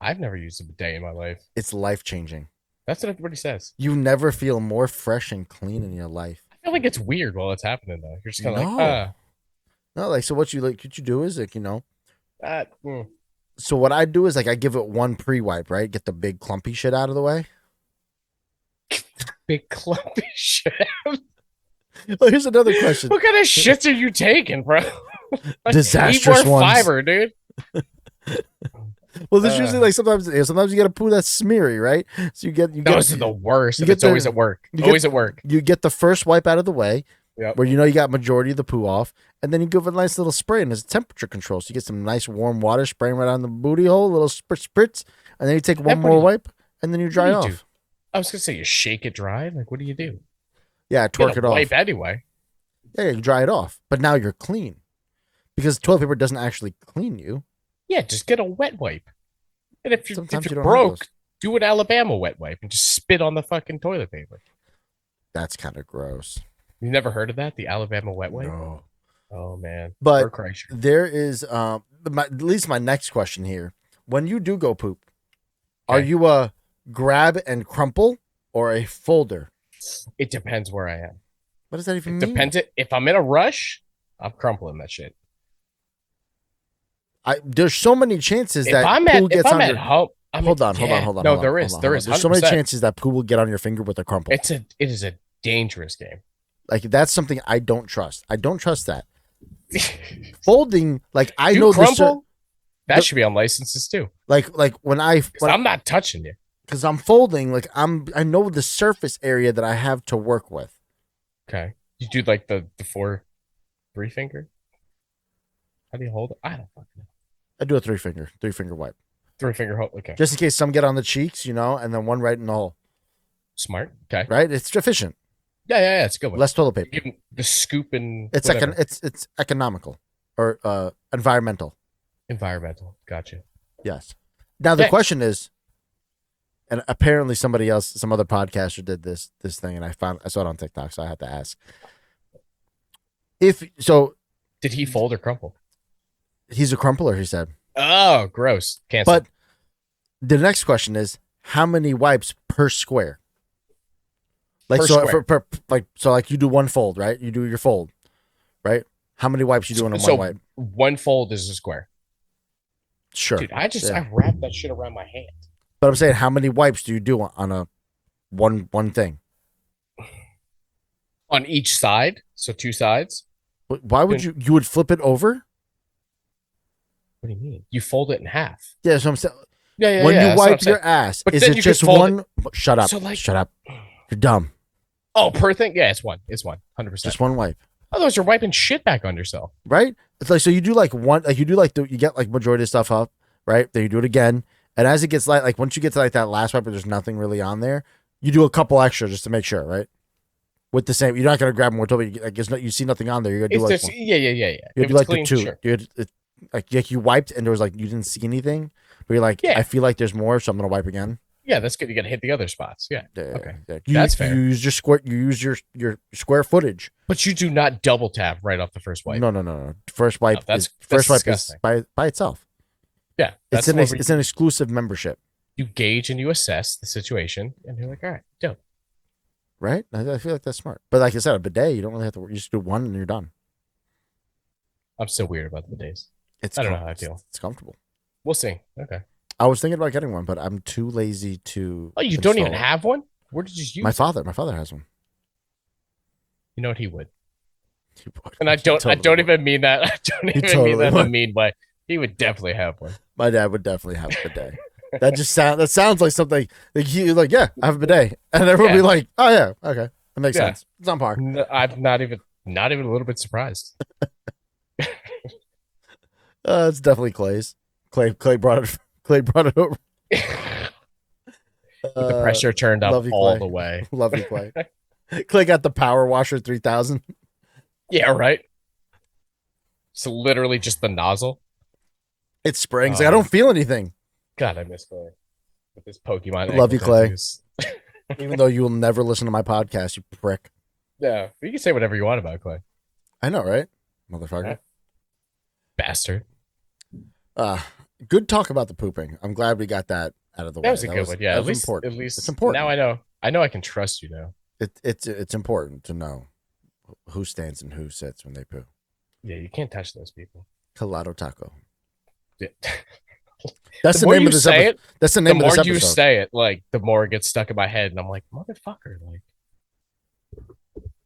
I've never used a bidet in my life. It's life-changing. That's what everybody says. You never feel more fresh and clean in your life. I feel like it's weird while it's happening, though. You're just kind of like, No, like, so what you do is, like, mm. So what I do is, like, I give it one pre-wipe, right? Get the big clumpy shit out of the way. Big clumpy shit. Well, here's another question. What kind of shits are you taking, bro? Disastrous eat more ones. fiber, dude. Well, there's usually like sometimes you get a poo that's smeary, right? So you get those are the worst. It's always at work. Always at work. You get the first wipe out of the way, yep. Where you got majority of the poo off, and then you give it a nice little spray, and there's temperature control, so you get some nice warm water spraying right on the booty hole, a little spritz, and then you take one more wipe, and then you dry off. Do? I was gonna say you shake it dry. Like, what do you do? Yeah, twerk it off. Wipe anyway. Yeah, you dry it off, but now you're clean because toilet paper doesn't actually clean you. Yeah, just get a wet wipe. And if you're you broke, do an Alabama wet wipe and just spit on the fucking toilet paper. That's kind of gross. You never heard of that? The Alabama wet wipe? No. Oh man. But there is at least my next question here. When you do go poop, are you a grab and crumple or a folder? It depends where I am. What does that even mean? Depends. If I'm in a rush, I'm crumpling that shit. There's so many chances that poo gets on your... Hold on. No, there is. There is. There's so many chances that poo will get on your finger with a crumple. It is a dangerous game. Like, that's something I don't trust. I don't trust that. Folding, like, I you know crumple? That should be on licenses too. Like when I'm not touching you. Because I'm folding, like I know the surface area that I have to work with. Okay. You do like the 3 finger? How do you hold it? I don't fucking know. I do a 3 finger wipe. 3 finger hold, okay. Just in case some get on the cheeks, and then one right in the hole. Smart. Okay. Right? It's efficient. Yeah, it's a good one. Less toilet paper. Give the scoop and it's it's economical or environmental. Environmental. Gotcha. Yes. Now the question is, and apparently some other podcaster did this thing, and I saw it on TikTok, so I had to ask. Did he fold or crumple? He's a crumpler, he said. Oh, gross. Cancel. But the next question is, how many wipes per square? Like like you do one fold, right? You do your fold, right? How many wipes you doing in one wipe? One fold is a square. Sure. Dude, I wrapped that shit around my hand. But I'm saying, how many wipes do you do on a one thing? On each side, so 2 sides. Why would you would flip it over? What do you mean? You fold it in half. Yeah, so I'm saying. Yeah. When you that's what I'm wipe your saying. ass, But is then it you just could fold one? Shut up. So, like- Shut up. You're dumb. Oh, per thing? Yeah, it's one. It's 100%. Just one wipe, Otherwise, you're wiping shit back on yourself. right? It's like, so you do like one, like you do like you get like majority of stuff up, right? Then you do it again, and as it gets like once you get to like that last wipe, where there's nothing really on there, you do a couple extra just to make sure, right? With the same, you're not gonna grab more toilet. Like you see nothing on there, you're gonna do It's like just, yeah. you If do it's like clean, the two. sure. Like you wiped and there was like you didn't see anything, but you're like, Yeah. I feel like there's more, so I'm gonna wipe again. Yeah, that's good. You got to hit the other spots. Yeah. Okay. That's fair. You use your square. You use your square footage. But you do not double tap right off the first wipe. No. First wipe. No, that's first wipe is disgusting. by itself. Yeah. It's an exclusive membership, you gauge and you assess the situation, and you're like, all right, dope. right? I feel like that's smart. But like I said, a bidet, you don't really have to. You just do one and you're done. I'm still weird about the days. It's I don't know how I feel. It's comfortable. We'll see. Okay. I was thinking about getting one, but I'm too lazy to. Oh, you don't even install it. have one? Where did you use My it? father has one. You know what he would. He would. And I don't Totally would. even mean that. I don't even totally mean that in a would. mean way. He would definitely have one. My dad would definitely have a bidet. That sounds like something like he like, yeah, I have a bidet. And everyone would be like, oh yeah, okay. That makes Yeah. sense. It's on par. I'm not even a little bit surprised. It's definitely Clay's. Clay brought it over. The pressure turned up love you, all Clay. the way. Love you, Clay. Clay got the Power Washer 3000. Yeah, right. It's literally just the nozzle. It springs. Like, I don't feel anything. God, I miss Clay with this Pokemon. Love you, ankle Clay. tattoos. Even though you will never listen to my podcast, you prick. Yeah, you can say whatever you want about Clay, I know, right? Motherfucker. Right. bastard. Good talk about the pooping. I'm glad we got that out of the way. That was a good one. Yeah, that at was least important. at least It's important. Now I know. I know I can trust you now. It's important to know who stands and who sits when they poo. Yeah, you can't touch those people. Helado Taco. Yeah. That's the, more name you of this say episode. it, That's the the name of more this you episode. say it, like the more it gets stuck in my head, and I'm like, motherfucker, like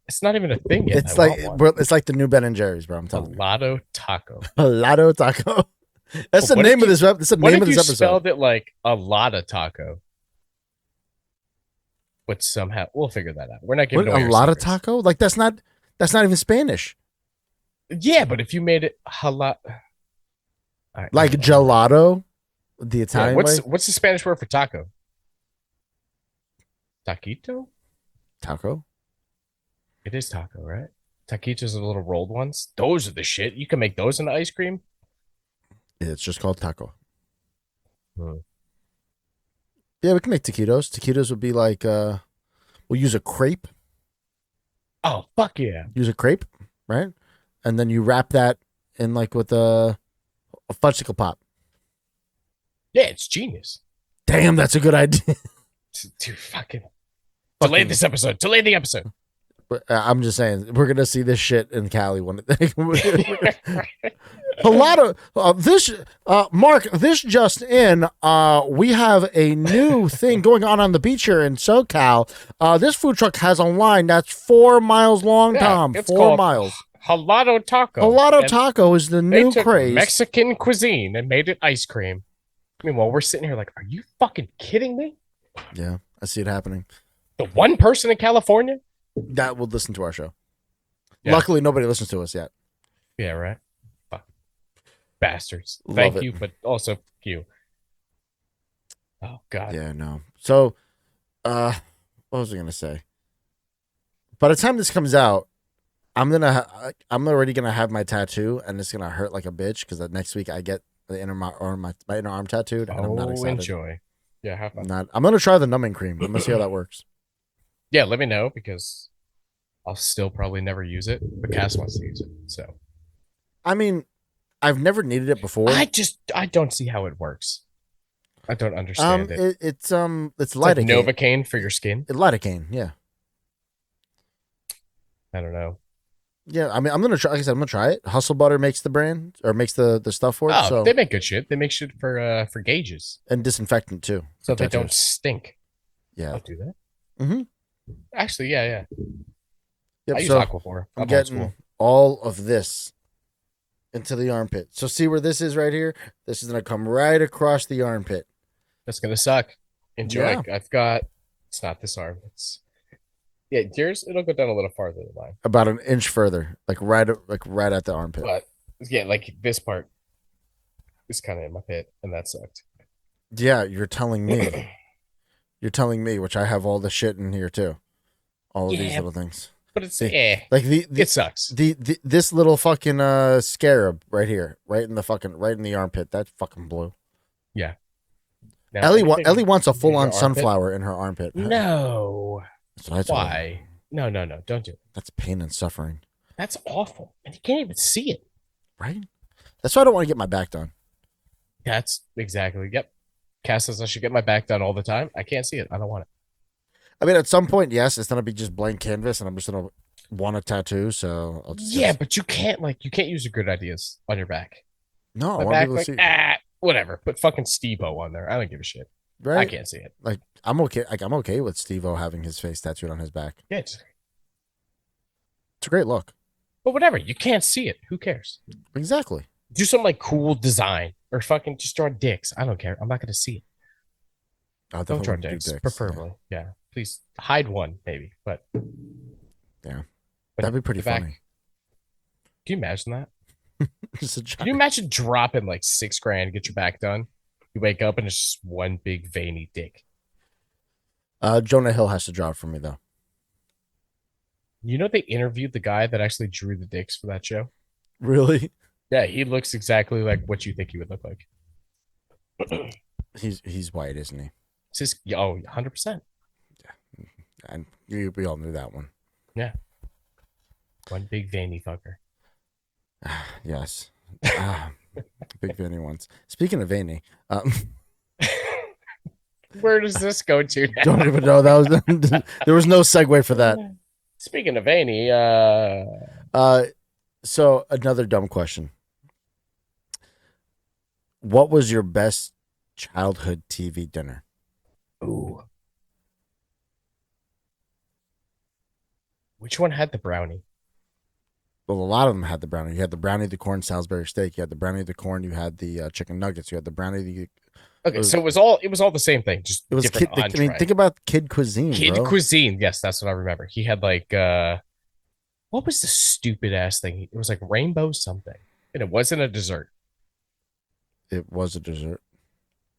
it's not even a thing yet. It's I like want one. it's like the new Ben and Jerry's, bro. I'm telling you. Helado Taco. Helado Taco. That's the What name if of this. That's the What name if of you this episode. spelled it like a lot of taco? But somehow we'll figure that out. We're not giving What, away a our lot of secrets. taco? Like that's not even Spanish. Yeah, but if you made it halal, Like gelato, the Yeah, Italian what's way. what's the Spanish word for taco? Taquito? Taco. It is taco, right? Taquitos are the little rolled ones. Those are the shit. You can make those into ice cream. It's just called taco. Hmm. Yeah, we can make taquitos. Taquitos would be like we'll use a crepe. Oh fuck yeah! Use a crepe, right? And then you wrap that in like with a fudgesicle pop. Yeah, it's genius. Damn, that's a good idea. Dude, fucking delay this episode. Delay the episode. But, I'm just saying, we're gonna see this shit in Cali one. A lot of this, Mark. This just in. We have a new thing going on the beach here in SoCal. This food truck has a line that's 4 miles long. Yeah, Tom, it's 4 called miles. Helado Taco. Helado And Taco is the They new took craze. Mexican cuisine and made it ice cream. Meanwhile, we're sitting here like, are you fucking kidding me? Yeah, I see it happening. The one person in California? That will listen to our show. Yeah. Luckily, nobody listens to us yet. Yeah, right. Fuck. Bastards. Love Thank it. you, but also fuck you. Oh god. Yeah, no. So, what was I gonna say? By the time this comes out, I'm already gonna have my tattoo, and it's gonna hurt like a bitch because next week I get the my inner arm tattooed, and I'm not Oh, excited. enjoy. Yeah, have fun. I'm gonna try the numbing cream. I'm gonna see how that works. Yeah, let me know because I'll still probably never use it. But Cass wants to use it, so I mean, I've never needed it before. I don't see how it works. I don't understand it. It's It's lidocaine. like Novocaine for your skin. Lidocaine, yeah. I don't know. Yeah, I mean, I'm gonna try. Like I said, I'm gonna try it. Hustle Butter makes the brand or makes the stuff for it. Oh, So they make good shit. They make shit for gauges, and disinfectant too. so for they don't tattoos. stink. Yeah. I'll do that. Mm-hmm. Actually, yeah. Yep. I use So Aquaphor. I'm I'm old getting school. all of this into the armpit. So see where this is right here? This is gonna come right across the armpit. That's gonna suck. Enjoy. Yeah. I've got. It's not this arm. It's yours. It'll go down a little farther than mine. About an inch further, like right at the armpit. But yeah, like this part is kind of in my pit, and that sucked. Yeah, you're telling me. You're telling me, which I have all the shit in here too. All of these little things. But it's like it sucks. This little fucking scarab right here, right in the armpit. That fucking blew. Yeah. Now, Ellie wants a full on armpit? sunflower in her armpit. No. That's what I told her. Why? No, don't do it. That's pain and suffering. That's awful. And you can't even see it. Right? That's why I don't want to get my back done. That's exactly. Yep. Cass says I should get my back done all the time. I can't see it. I don't want it. I mean, at some point, yes, it's gonna be just blank canvas, and I'm just gonna want a tattoo. So I'll just but you can't use your good ideas on your back. No, I My want back, people to like, see. whatever. Put fucking Steve-O on there. I don't give a shit. Right? I can't see it. Like I'm okay. Like I'm okay with Steve-O having his face tattooed on his back. Yeah, It's a great look. but whatever. You can't see it. Who cares? Exactly. Do some like cool design or fucking just draw dicks. I don't care. I'm not gonna see it. I'll Don't draw definitely do dicks, preferably. Yeah. Please hide one, maybe. But Yeah. but That'd be pretty the back- funny. Can you imagine that? Just a Can you imagine dropping like $6,000 to get your back done? You wake up and it's just one big veiny dick. Jonah Hill has to draw it for me though. You know they interviewed the guy that actually drew the dicks for that show? Really? Yeah, he looks exactly like what you think he would look like. He's white, isn't he? It's just, 100%. And we all knew that one. Yeah. One big veiny fucker. Yes. Big veiny ones. Speaking of veiny, Where does this go to now? don't even know that was there was no segue for that. Speaking of veiny, So another dumb question. What was your best childhood TV dinner? ooh. Which one had the brownie? Well, a lot of them had the brownie. You had the brownie, the corn, Salisbury steak. You had the brownie, the corn. You had the chicken nuggets. You had the brownie. Okay, so it was all the same thing, just It was different kid. I mean, entree. think about kid cuisine, Kid bro. cuisine. Yes, that's what I remember. He had like what was the stupid ass thing? It was like rainbow something. And it wasn't a dessert. It was a dessert.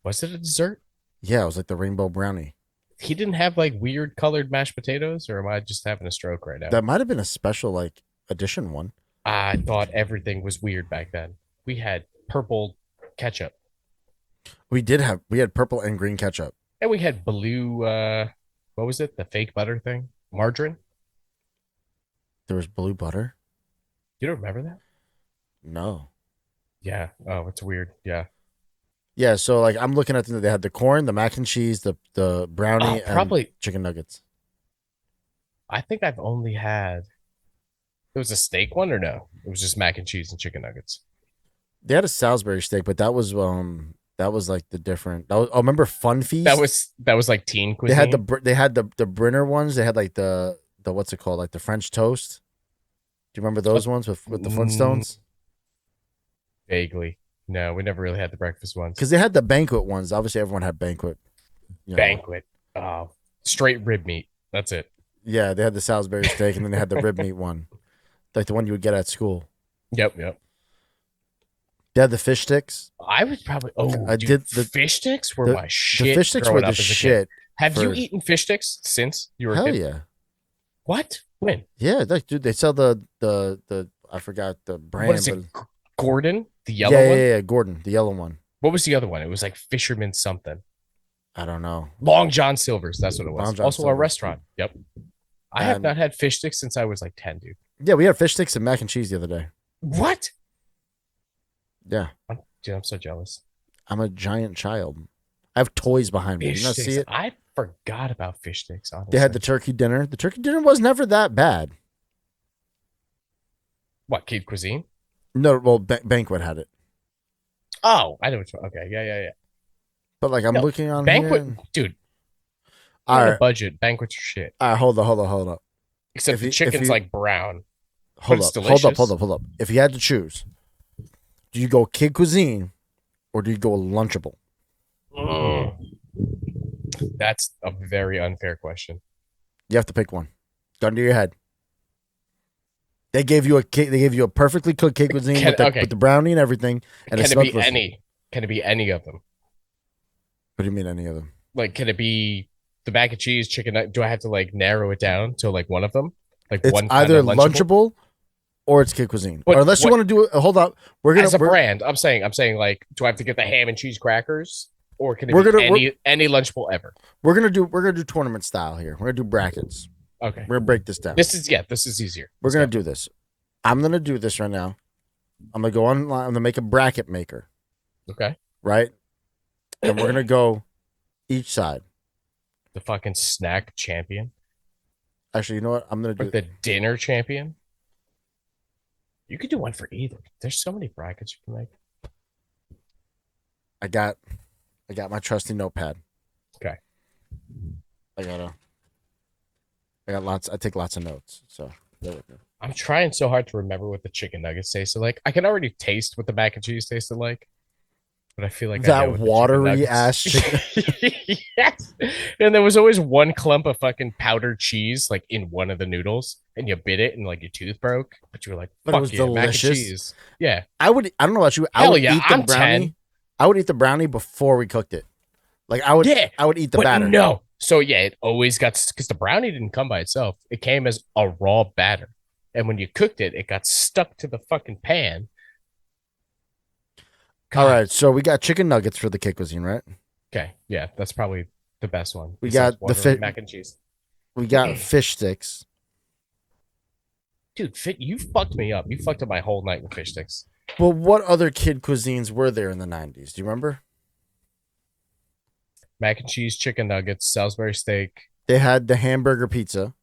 Was it a dessert? Yeah, it was like the rainbow brownie. He didn't have like weird colored mashed potatoes, or am I just having a stroke right now? That might have been a special like edition one. I thought everything was weird back then. We had purple ketchup. We had purple and green ketchup. And we had blue what was it? The fake butter thing? Margarine? There was blue butter. You don't remember that? No. Yeah. Oh, it's weird. Yeah. Yeah, so like I'm looking at they had the corn, the mac and cheese, the brownie, probably and chicken nuggets. I think I've only had it was a steak one or no? It was just mac and cheese and chicken nuggets. They had a Salisbury steak, but that was like the different. Remember Fun Feast? That was like teen cuisine. They had the Brinner ones. They had like the what's it called? Like the French toast. Do you remember those ones with the Flintstones? Vaguely. No, we never really had the breakfast ones. Because they had the banquet ones. Obviously, everyone had banquet. Banquet. Oh, straight rib meat. That's it. Yeah, they had the Salisbury steak, and then they had the rib meat one, like the one you would get at school. Yep. They had the fish sticks. I was probably. Oh, I dude, did the fish sticks were my shit. The fish sticks growing were the up as a kid. shit. Have you eaten fish sticks since you were a Hell kid? yeah. What? When? Yeah, like dude, they sell the I forgot the brand. What is it? But Gordon, the yellow one. Yeah, Gordon, the yellow one. What was the other one? It was like Fisherman something. I don't know. Long John Silver's. That's what it was. Long John Also a Silver's. restaurant. Yep. I have And- not had fish sticks since I was like 10, dude. Yeah, we had fish sticks and mac and cheese the other day. What? Yeah, Dude, I'm so jealous. I'm a giant child. I have toys behind me. Fish You not sticks. see it? I forgot about fish sticks. Honestly. They had the turkey dinner. The turkey dinner was never that bad. what kid cuisine? No, well, banquet had it. Oh, I know which one. Okay, yeah. But like I'm No, looking on Banquet, here. dude. All On a right, budget. Banquets are shit. all right, hold up. Except If the you- if chicken's you- like brown. Hold it's up, delicious. hold up. If you had to choose Do you go kid cuisine or do you go Lunchable? That's a very unfair question. You have to pick one. Gun to your head. They gave you a cake. They gave you a perfectly cooked kid cuisine with the brownie and everything. And Can it be any? Can it be any of them? What do you mean any of them? Like, can it be the mac and cheese, chicken? Do I have to like narrow it down to like one of them? Like it's one either Lunchable or it's kid cuisine. But or unless you want to do it. Hold up. As a brand, I'm saying like, do I have to get the ham and cheese crackers, or can it be any Lunchable ever? We're gonna do tournament style here. We're gonna do brackets. Okay. We're gonna break this down. This is easier. We're gonna do this. I'm gonna do this right now. I'm gonna go online. I'm gonna make a bracket maker. Okay. Right. And we're gonna go each side. The fucking snack champion. Actually, you know what? I'm gonna do the dinner champion. You could do one for either. There's so many brackets you can make. I got my trusty notepad. Okay. I got lots. I take lots of notes. So I'm trying so hard to remember what the chicken nuggets tasted like. I can already taste what the mac and cheese tasted like, but I feel like that I know watery ass chicken. Yes. And there was always one clump of fucking powdered cheese like in one of the noodles, and you bit it and like your tooth broke, but you were like, "Fuck it was yeah, delicious. mac and cheese." Yeah. I don't know about you. I would eat the brownie. 10. I would eat the brownie before we cooked it. Like I would eat the batter. No. So yeah, it always got, because the brownie didn't come by itself. It came as a raw batter. And when you cooked it, it got stuck to the fucking pan. God. All right, so we got chicken nuggets for the kid cuisine, right? Okay, yeah, that's probably the best one. We got the mac and cheese. We got fish sticks. Dude, you fucked me up. You fucked up my whole night with fish sticks. Well, what other kid cuisines were there in the 90s? Do you remember? Mac and cheese, chicken nuggets, Salisbury steak. They had the hamburger pizza.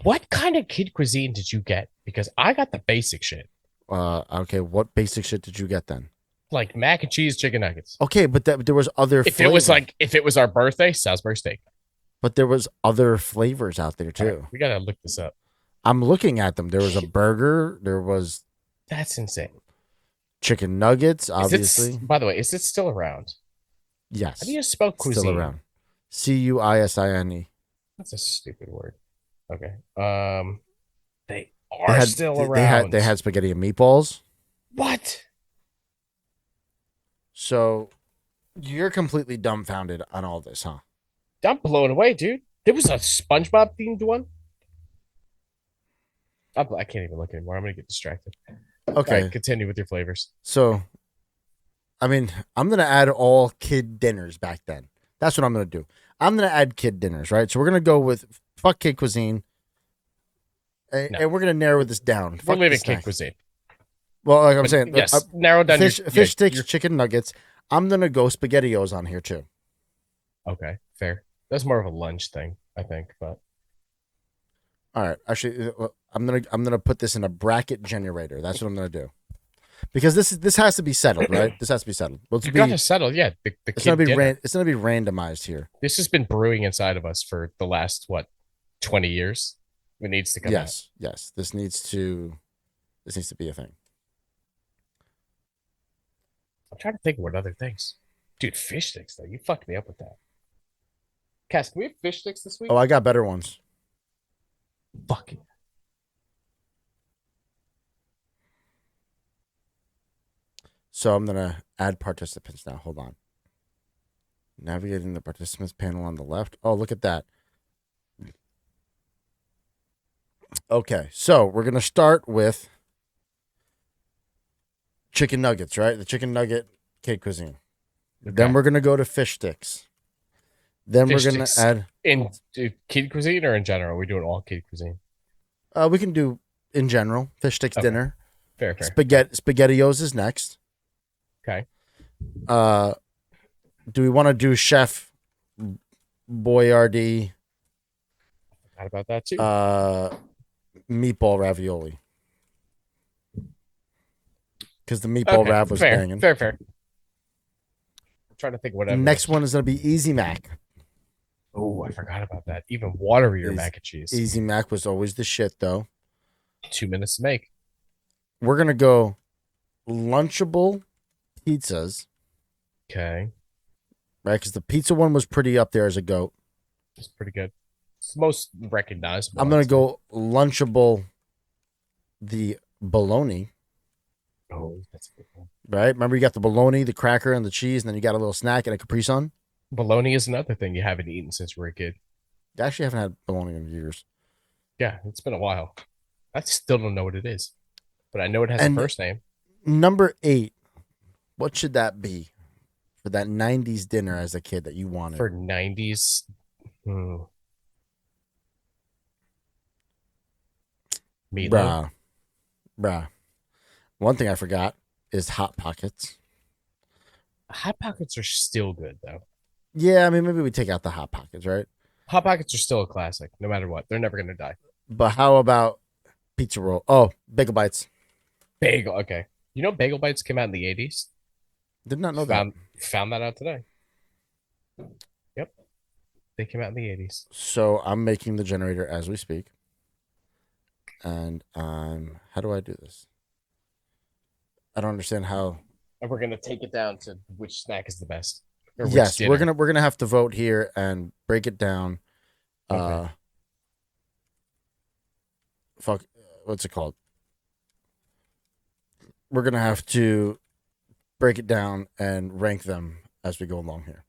What kind of kid cuisine did you get? Because I got the basic shit. Okay, what basic shit did you get then? Like mac and cheese, chicken nuggets. Okay, but there was other flavors. If it was our birthday, Salisbury steak. But there was other flavors out there too. Right, we gotta look this up. I'm looking at them. There was a burger. There was. That's insane. Chicken nuggets, obviously. By the way, is it still around? Yes. How do you spell cuisine? Still around. Cuisine. That's a stupid word. Okay. They are still around. They had spaghetti and meatballs. What? So you're completely dumbfounded on all this, huh? I'm blown away, dude. There was a SpongeBob themed one. I can't even look anymore. I'm gonna get distracted. Okay. Right, continue with your flavors. So, I mean, I'm gonna add all kid dinners back then. That's what I'm gonna do. I'm gonna add kid dinners, right? So we're gonna go with fuck kid cuisine, and we're gonna narrow this down. We're leaving kid cuisine. Well, like I'm saying, yes, narrow down fish sticks, chicken nuggets. I'm gonna go SpaghettiOs on here too. Okay, fair. That's more of a lunch thing, I think. But all right, actually, I'm gonna put this in a bracket generator. That's what I'm gonna do, because this has to be settled, right? This has to be settled. Well, you got to settle, yeah. It's gonna be randomized here. This has been brewing inside of us for the last 20 years. It needs to come out. Yes. This needs to be a thing. I'm trying to think of what other things. Dude, fish sticks, though. You fucked me up with that. Cass, can we have fish sticks this week? Oh, I got better ones. Fuck it. So I'm going to add participants now. Hold on. Navigating the participants panel on the left. Oh, look at that. Okay, so we're going to start with chicken nuggets, right? The chicken nugget kid cuisine. Okay. Then we're going to go to fish sticks. Then we're going to add... In kid cuisine or in general? We're doing all kid cuisine. We can do, in general, fish sticks dinner. Fair. SpaghettiOs is next. Okay. Do we want to do Chef Boyardee? How about that too? Meatball ravioli. Because the meatball rav was banging. Fair. I'm trying to think what. Next one is going to be Easy Mac. Oh, I forgot about that. Even waterier mac and cheese. Easy Mac was always the shit, though. 2 minutes to make. We're going to go Lunchable pizzas, Okay. right? Because the pizza one was pretty up there as a goat. It's pretty good. It's the most recognizable. I'm I'd gonna say. go Lunchable, the bologna, Oh, that's a good one. right? Remember, you got the bologna, the cracker, and the cheese, and then you got a little snack and a Capri Sun. Bologna is another thing you haven't eaten since you were a kid. I actually haven't had bologna in years. Yeah, it's been a while. I still don't know what it is, but I know it has And- a first name. Number 8, what should that be for that 90s dinner as a kid that you wanted? For 90s. Meatloaf. Bruh. One thing I forgot is Hot Pockets. Hot Pockets are still good, though. Yeah, I mean, maybe we take out the Hot Pockets, right? Hot Pockets are still a classic, no matter what. They're never going to die. But how about pizza roll? Oh, Bagel Bites. Bagel. Okay. You know, Bagel Bites came out in the 80s? Did not know that. Found that out today. Yep. They came out in the 80s. So I'm making the generator as we speak. And how do I do this? I don't understand how. And we're going to take it down to which snack is the best. Or which Yes, dinner. we're gonna have to vote here and break it down. Okay. Fuck, what's it called? We're gonna have to break it down and rank them as we go along here.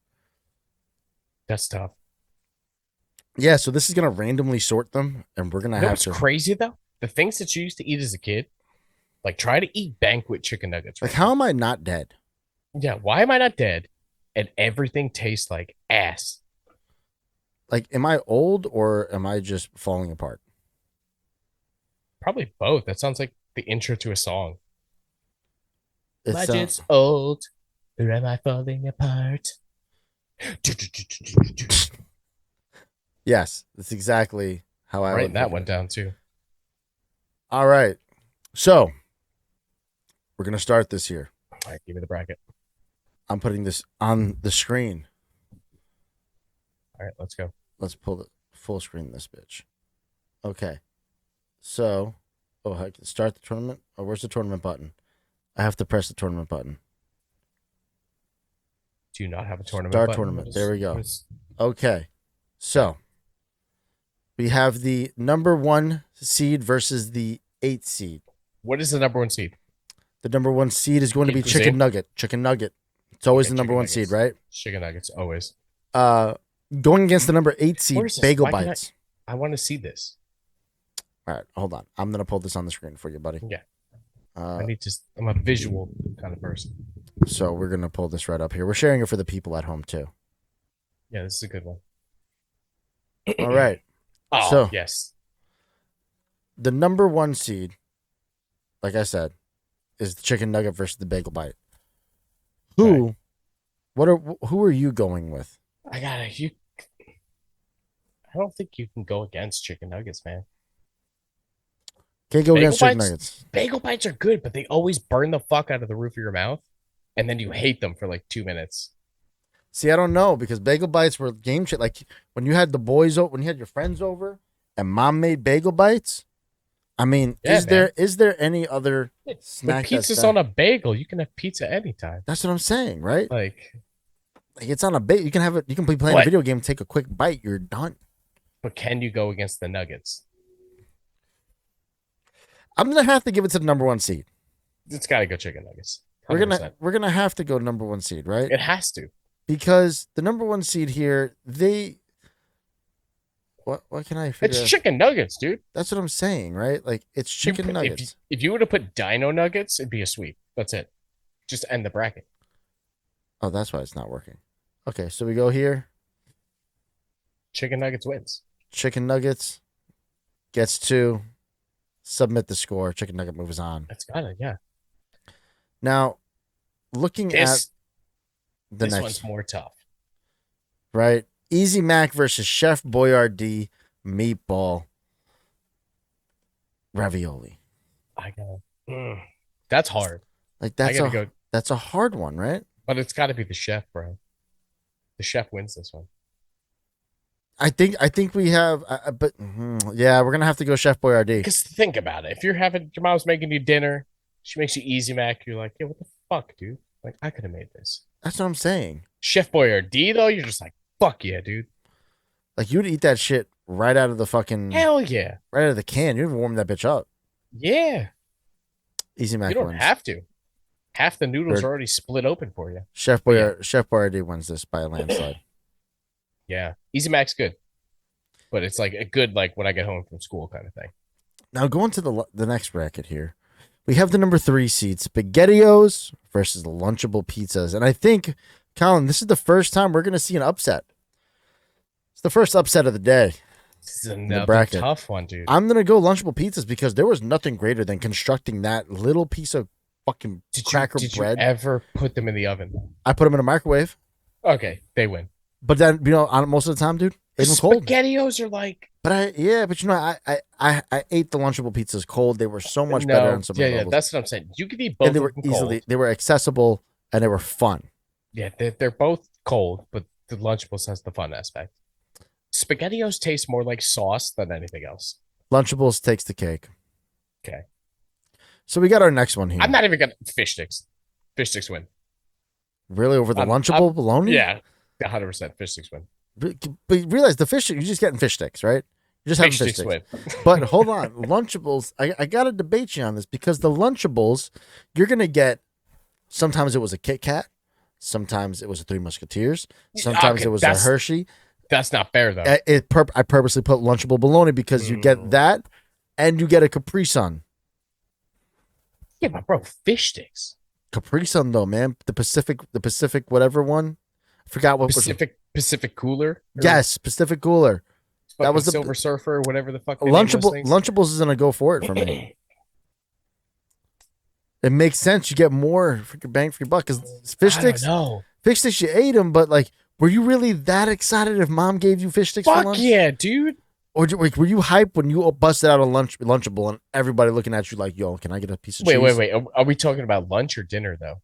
That's tough. Yeah, so this is gonna randomly sort them, and we're gonna You know have what's to. crazy, though? The things that you used to eat as a kid, like try to eat banquet chicken nuggets. Like, right how am I not dead? now. Yeah, why am I not dead? And everything tastes like ass. Like, am I old or am I just falling apart? Probably both. That sounds like the intro to a song. It Am I sounds- just old, or am I falling apart? Yes, that's exactly how I Writing would that look one at it. down too. All right, so we're gonna start this here. All right, give me the bracket. I'm putting this on the screen. All right, let's go. Let's pull the full screen this bitch. Okay. So, I can start the tournament. Oh, where's the tournament button? I have to press the tournament button. Do you not have a tournament? Start button? tournament. What is- There we go. what is- Okay. So, we have the number 1 seed versus the 8 seed. What is the number one seed? The number 1 seed is going to be Cuisine? Chicken Nugget. Chicken Nugget. It's always Okay, the number chicken 1 seed, nuggets. right? Chicken nuggets, always. Going against the number 8 seed, Where is this? Bagel Why can't Bites. I want to see this. All right, hold on. I'm going to pull this on the screen for you, buddy. Yeah. Uh, I need to. I'm a visual kind of person. So we're going to pull this right up here. We're sharing it for the people at home, too. Yeah, this is a good one. All right. Oh, So- yes. The number 1 seed, like I said, is the Chicken Nugget versus the Bagel Bite. Who are you going with? I gotta. I don't think you can go against chicken nuggets, man. Can't go Bagel against Chicken Bites? Nuggets. Bagel bites are good, but they always burn the fuck out of the roof of your mouth, and then you hate them for like 2 minutes. See, I don't know because Bagel Bites were game shit. Like when you had the boys over, when you had your friends over, and Mom made Bagel Bites. I mean, Yeah, is there any other But snack? pizza's on a bagel. You can have pizza anytime. That's what I'm saying, right? Like, Like it's on a bagel. You can have it. You can be playing What? a video game, take a quick bite, you're done. but can you go against the nuggets? I'm gonna have to give it to the number 1 seed. It's got to go chicken nuggets. We're 100%. gonna have to go number 1 seed, right? It has to. Because the number 1 seed here, what can I figure? It's out? chicken nuggets, dude. That's what I'm saying, right? Like it's You chicken put- nuggets. If you would have put dino nuggets, it'd be a sweep. That's it. Just end the bracket. Oh, that's why it's not working. Okay, so we go here. Chicken nuggets wins. Chicken nuggets gets to submit the score. Chicken nugget moves on. That's got it. Yeah. Now, looking at This the this next one's more tough. right, Easy Mac versus Chef Boyardee meatball ravioli. I got. That's hard. Like I that's gotta go, that's a hard one, right? but it's got to be the chef, bro. The chef wins this one. I think we have, but yeah, we're gonna have to go Chef Boyardee. Because think about it. If you're having your mom's making you dinner, She makes you Easy Mac. You're like, yeah, what the fuck, dude? Like, I could have made this. That's what I'm saying. Chef Boyardee, though, you're just like, fuck yeah, dude. Like, you'd eat that shit right out of the fucking, Hell yeah. right out of the can. You even warm that bitch up. Yeah. Easy Mac You don't wins. have to. Half the noodles Sure. are already split open for you. Chef Boyardee wins this by a landslide. Yeah. Easy Mac's good. But it's like a good, like, when I get home from school kind of thing. Now, going to the next bracket here. We have the number 3 seed, SpaghettiOs versus the Lunchable pizzas. And I think, Colin, this is the first time we're going to see an upset. It's the first upset of the day. This is another bracket. tough one, dude. I'm going to go Lunchable pizzas because there was nothing greater than constructing that little piece of fucking cracker bread. Did you ever put them in the oven? I put them in a microwave. Okay, they win. But then, most of the time, dude, they were cold. SpaghettiOs are like... But I ate the Lunchable pizzas cold. They were so much better on some levels. That's what I'm saying. You could eat both And they of were them cold. they were accessible, and they were fun. Yeah, they're both cold, but the Lunchables has the fun aspect. SpaghettiOs taste more like sauce than anything else. Lunchables takes the cake. Okay. So we got our next one here. I'm not even gonna fish sticks. Fish sticks win. Really over the Lunchable bologna? Yeah, 100% fish sticks win. But you realize the fish, you're just getting fish sticks, right? You're just having fish sticks. Win. But hold on, Lunchables, I got to debate you on this because the Lunchables, you're going to get, sometimes it was a Kit Kat, sometimes it was a Three Musketeers, sometimes it was a Hershey. That's not fair, though. I purposely put Lunchable bologna because you get that and you get a Capri Sun. Yeah, but bro, fish sticks. Capri Sun, though, man. The Pacific whatever one. I forgot what Pacific Cooler? Yes, Pacific Cooler. That was the Silver Surfer, whatever the fuck. Lunchables is gonna go for it for me. It makes sense. You get more for your bang for your buck because fish sticks. No, fish sticks. You ate them, but like, were you really that excited if mom gave you fish sticks for lunch? Fuck yeah, dude. Or were you hyped when you busted out a Lunchable and everybody looking at you like, "Yo, can I get a piece of cheese?" Wait. Are we talking about lunch or dinner though?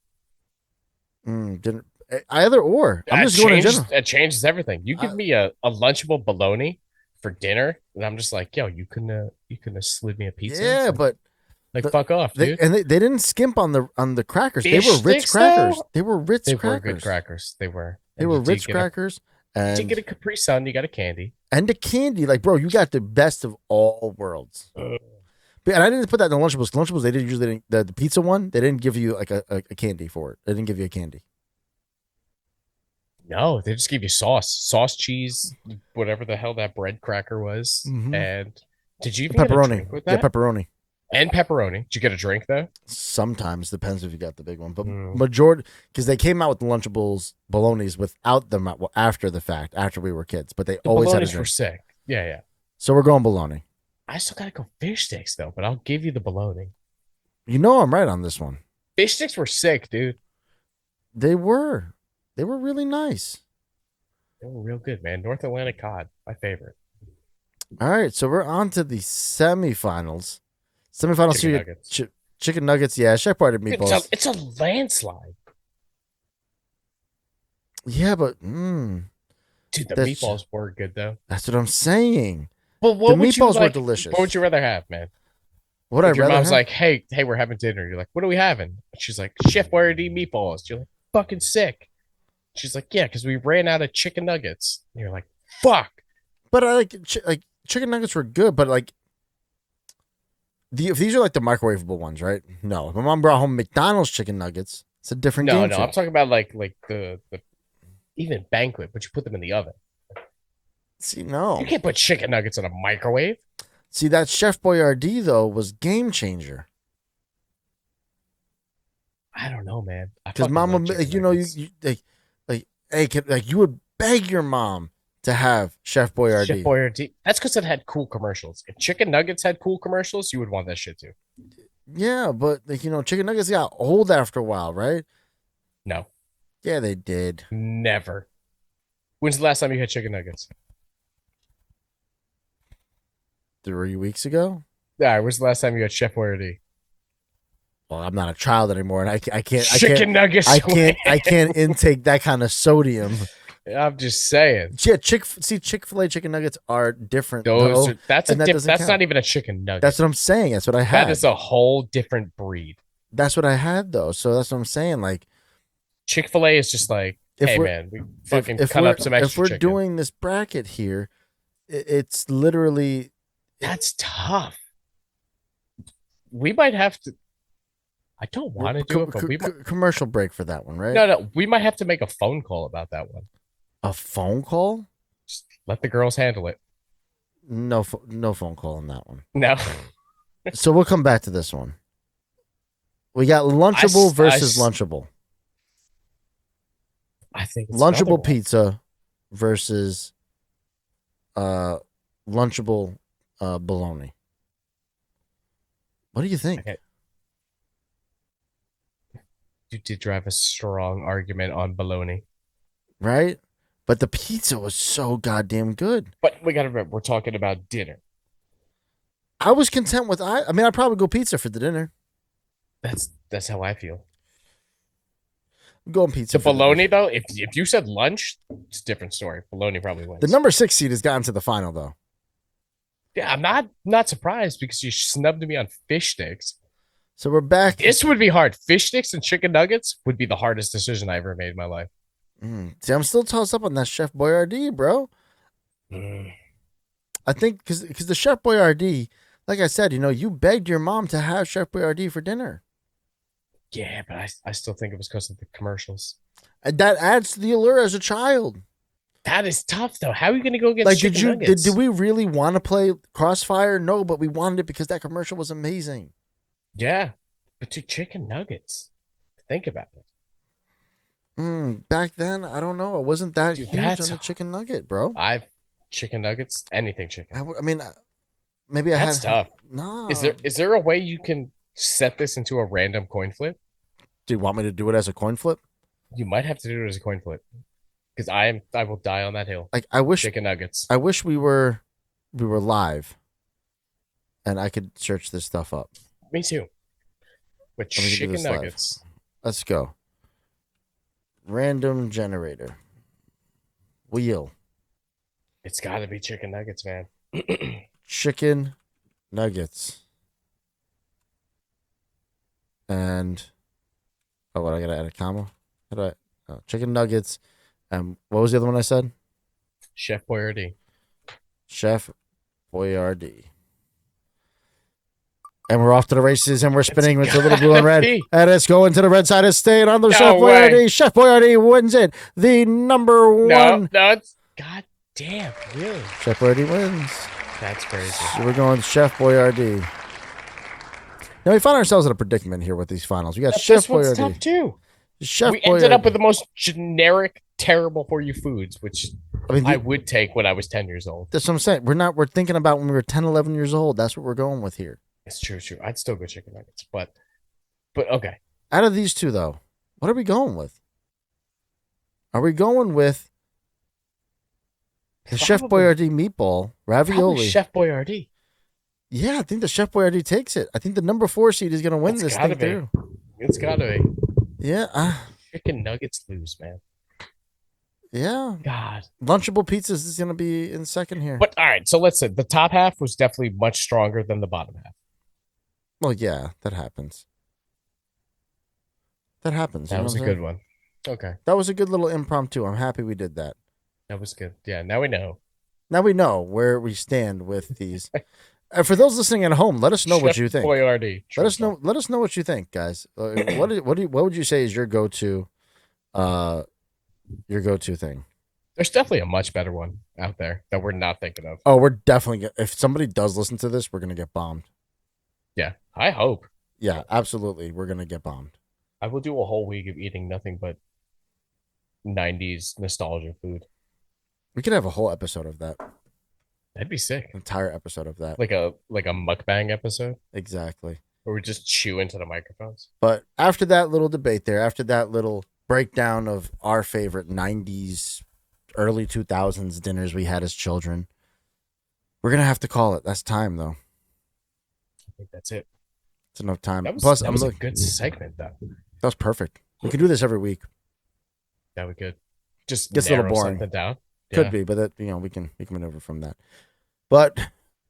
Dinner. Either or. I'm just going in general. It changes everything. You give me a Lunchable bologna for dinner, and I'm just like, yo, you couldn't have slid me a pizza. Yeah, but fuck off, dude. They didn't skimp on the crackers. Fish they were Ritz sticks, crackers. though? They were Ritz They crackers. were good crackers. They were. They were Ritz crackers. And you get a Capri Sun, you got a candy. And the candy, like, bro, you got the best of all worlds. But, and I didn't put that in the Lunchables. Lunchables, they didn't usually the pizza one. They didn't give you like a candy for it. They didn't give you a candy. No, they just gave you sauce, cheese, whatever the hell that bread cracker was. Mm-hmm. And did you even pepperoni? Get a drink with that? Yeah, pepperoni. And pepperoni. Did you get a drink though? Sometimes depends if you got the big one, but majority because they came out with the Lunchables bolognas without them after the fact, after we were kids. But they always had a drink. Were sick. Yeah. So we're going bologna. I still gotta go fish sticks though, but I'll give you the bologna. You know I'm right on this one. Fish sticks were sick, dude. They were really nice. They were real good, man. North Atlantic cod, my favorite. All right, so we're on to the semifinals. Semifinals, chicken nuggets. Chicken nuggets, yeah. Chef Boyardee meatballs. It's a landslide. Yeah, but dude, the meatballs were good though. That's what I'm saying. Well, the meatballs were delicious. What would you rather have, man? What your mom's like, hey, we're having dinner. You're like, what are we having? And she's like, Chef Boyardee meatballs. You're like, fucking sick. She's like, yeah, because we ran out of chicken nuggets. And you're like, fuck. But I like chicken nuggets were good, but like if these are like the microwavable ones, right? No, if my mom brought home McDonald's chicken nuggets, it's a different game. No, I'm talking about like the even banquet, but you put them in the oven. See, no, you can't put chicken nuggets in a microwave. See, that Chef Boyardee though was game changer. I don't know, man. Because mama, you know, you you would beg your mom to have Chef Boyardee. Chef Boyardee. That's because it had cool commercials. If chicken nuggets had cool commercials, you would want that shit too. Yeah, but like, you know, chicken nuggets got old after a while, right? No. Yeah, they did. Never. When's the last time you had chicken nuggets? 3 weeks ago. Yeah, when's the last time you had Chef Boyardee? Well, I'm not a child anymore, and I can't. Chicken nuggets. I can't intake that kind of sodium. I'm just saying. Yeah, Chick-fil-A chicken nuggets are different. That's not even a chicken nugget. That's what I'm saying. That's what I had. That is a whole different breed. That's what I had though. So that's what I'm saying. Like, Chick-fil-A is just like, if hey we're man, we fucking if cut we're up some extra if we're chicken. doing this bracket here, it's literally That's tough. We might have to. I don't want to do it, but we might. commercial break for that one, right? No, we might have to make a phone call about that one. A phone call? Just let the girls handle it. No phone call on that one. No. So we'll come back to this one. We got Lunchable versus Lunchable. I think it's Lunchable pizza versus Lunchable bologna. What do you think? Okay. You did drive a strong argument on bologna. Right? But the pizza was so goddamn good. But we got to remember, we're talking about dinner. I was content with I mean, I'd probably go pizza for the dinner. That's how I feel. I'm going pizza. The bologna, though, if you said lunch, it's a different story. Bologna probably wins. The number 6 seed has gotten to the final, though. Yeah, I'm not surprised because you snubbed me on fish sticks. So we're back. This would be hard. Fish sticks and chicken nuggets would be the hardest decision I ever made in my life. See, I'm still tossed up on that Chef Boyardee, bro. I think because the Chef Boyardee, like I said, you begged your mom to have Chef Boyardee for dinner. Yeah, but I still think it was because of the commercials. And that adds to the allure as a child. That is tough, though. How are you going to go against chicken nuggets? Did we really want to play Crossfire? No, but we wanted it because that commercial was amazing. Yeah, but to chicken nuggets, think about it. Back then, I don't know. I wasn't that Dude, huge on the chicken nugget, bro. Chicken nuggets, anything chicken. I mean, maybe That's tough. No. Is there a way you can set this into a random coin flip? Do you want me to do it as a coin flip? You might have to do it as a coin flip because I will die on that hill. Like I wish chicken nuggets. I wish we were live, and I could search this stuff up. Me too. With chicken nuggets. Live. Let's go. Random generator. Wheel. It's got to be chicken nuggets, man. Chicken nuggets. And what? I gotta add a comma. How do I? Chicken nuggets. What was the other one I said? Chef Boyardee. Chef Boyardee. And we're off to the races, and we're spinning with the little blue and red. And it's going to the red side of state on the Chef Boyardee. Chef Boyardee wins it. The number one. No, it's God damn, really. Chef Boyardee wins. That's crazy. So we're going Chef Boyardee. Now we find ourselves in a predicament here with these finals. We got Chef Boyardee. This one's tough too. Chef we ended up with the most generic, terrible for you foods, which I would take when I was 10 years old. That's what I'm saying. We're thinking about when we were 10, 11 years old. That's what we're going with here. It's true. I'd still go chicken nuggets, but okay. Out of these two, though, what are we going with? Are we going with the Chef Boyardee meatball ravioli? Chef Boyardee. Yeah, I think the Chef Boyardee takes it. I think the number 4 seed is going to win this thing too. It's got to be. Yeah. Chicken nuggets lose, man. Yeah. God. Lunchable pizzas is going to be in second here. But all right, so let's say the top half was definitely much stronger than the bottom half. Well, yeah, that happens. That was a good one. Okay. That was a good little impromptu. I'm happy we did that. That was good. Yeah, now we know. Now we know where we stand with these. For those listening at home, let us know what you think. Boyardee. Let us know what you think, guys. What would you say is your go-to thing? There's definitely a much better one out there that we're not thinking of. Oh, we're definitely if somebody does listen to this, we're going to get bombed. Yeah, I hope. Yeah, absolutely. We're going to get bombed. I will do a whole week of eating nothing but 90s nostalgia food. We could have a whole episode of that. That'd be sick. Entire episode of that. Like a mukbang episode? Exactly. Where we just chew into the microphones. But after that little debate there, after that little breakdown of our favorite 90s, early 2000s dinners we had as children, we're going to have to call it. That's time, though. I think that's it. It's enough time. That was a good segment, though. That was perfect. We can do this every week. That would good. Just gets a little boring. Something down. Could be, but that we can maneuver from that. But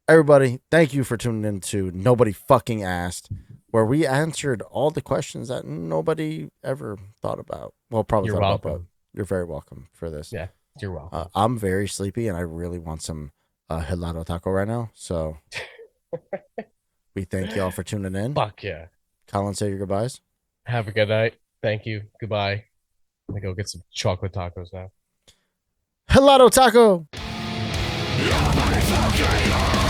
everybody, thank you for tuning in to Nobody Fucking Asked, where we answered all the questions that nobody ever thought about. Well, probably You're thought about, welcome. but you're very welcome for this. Yeah, you're welcome. I'm very sleepy and I really want some helado taco right now. So we thank y'all for tuning in. Fuck yeah. Colin, say your goodbyes. Have a good night. Thank you. Goodbye. I'm gonna go get some chocolate tacos now. Helado Taco! You're my fucking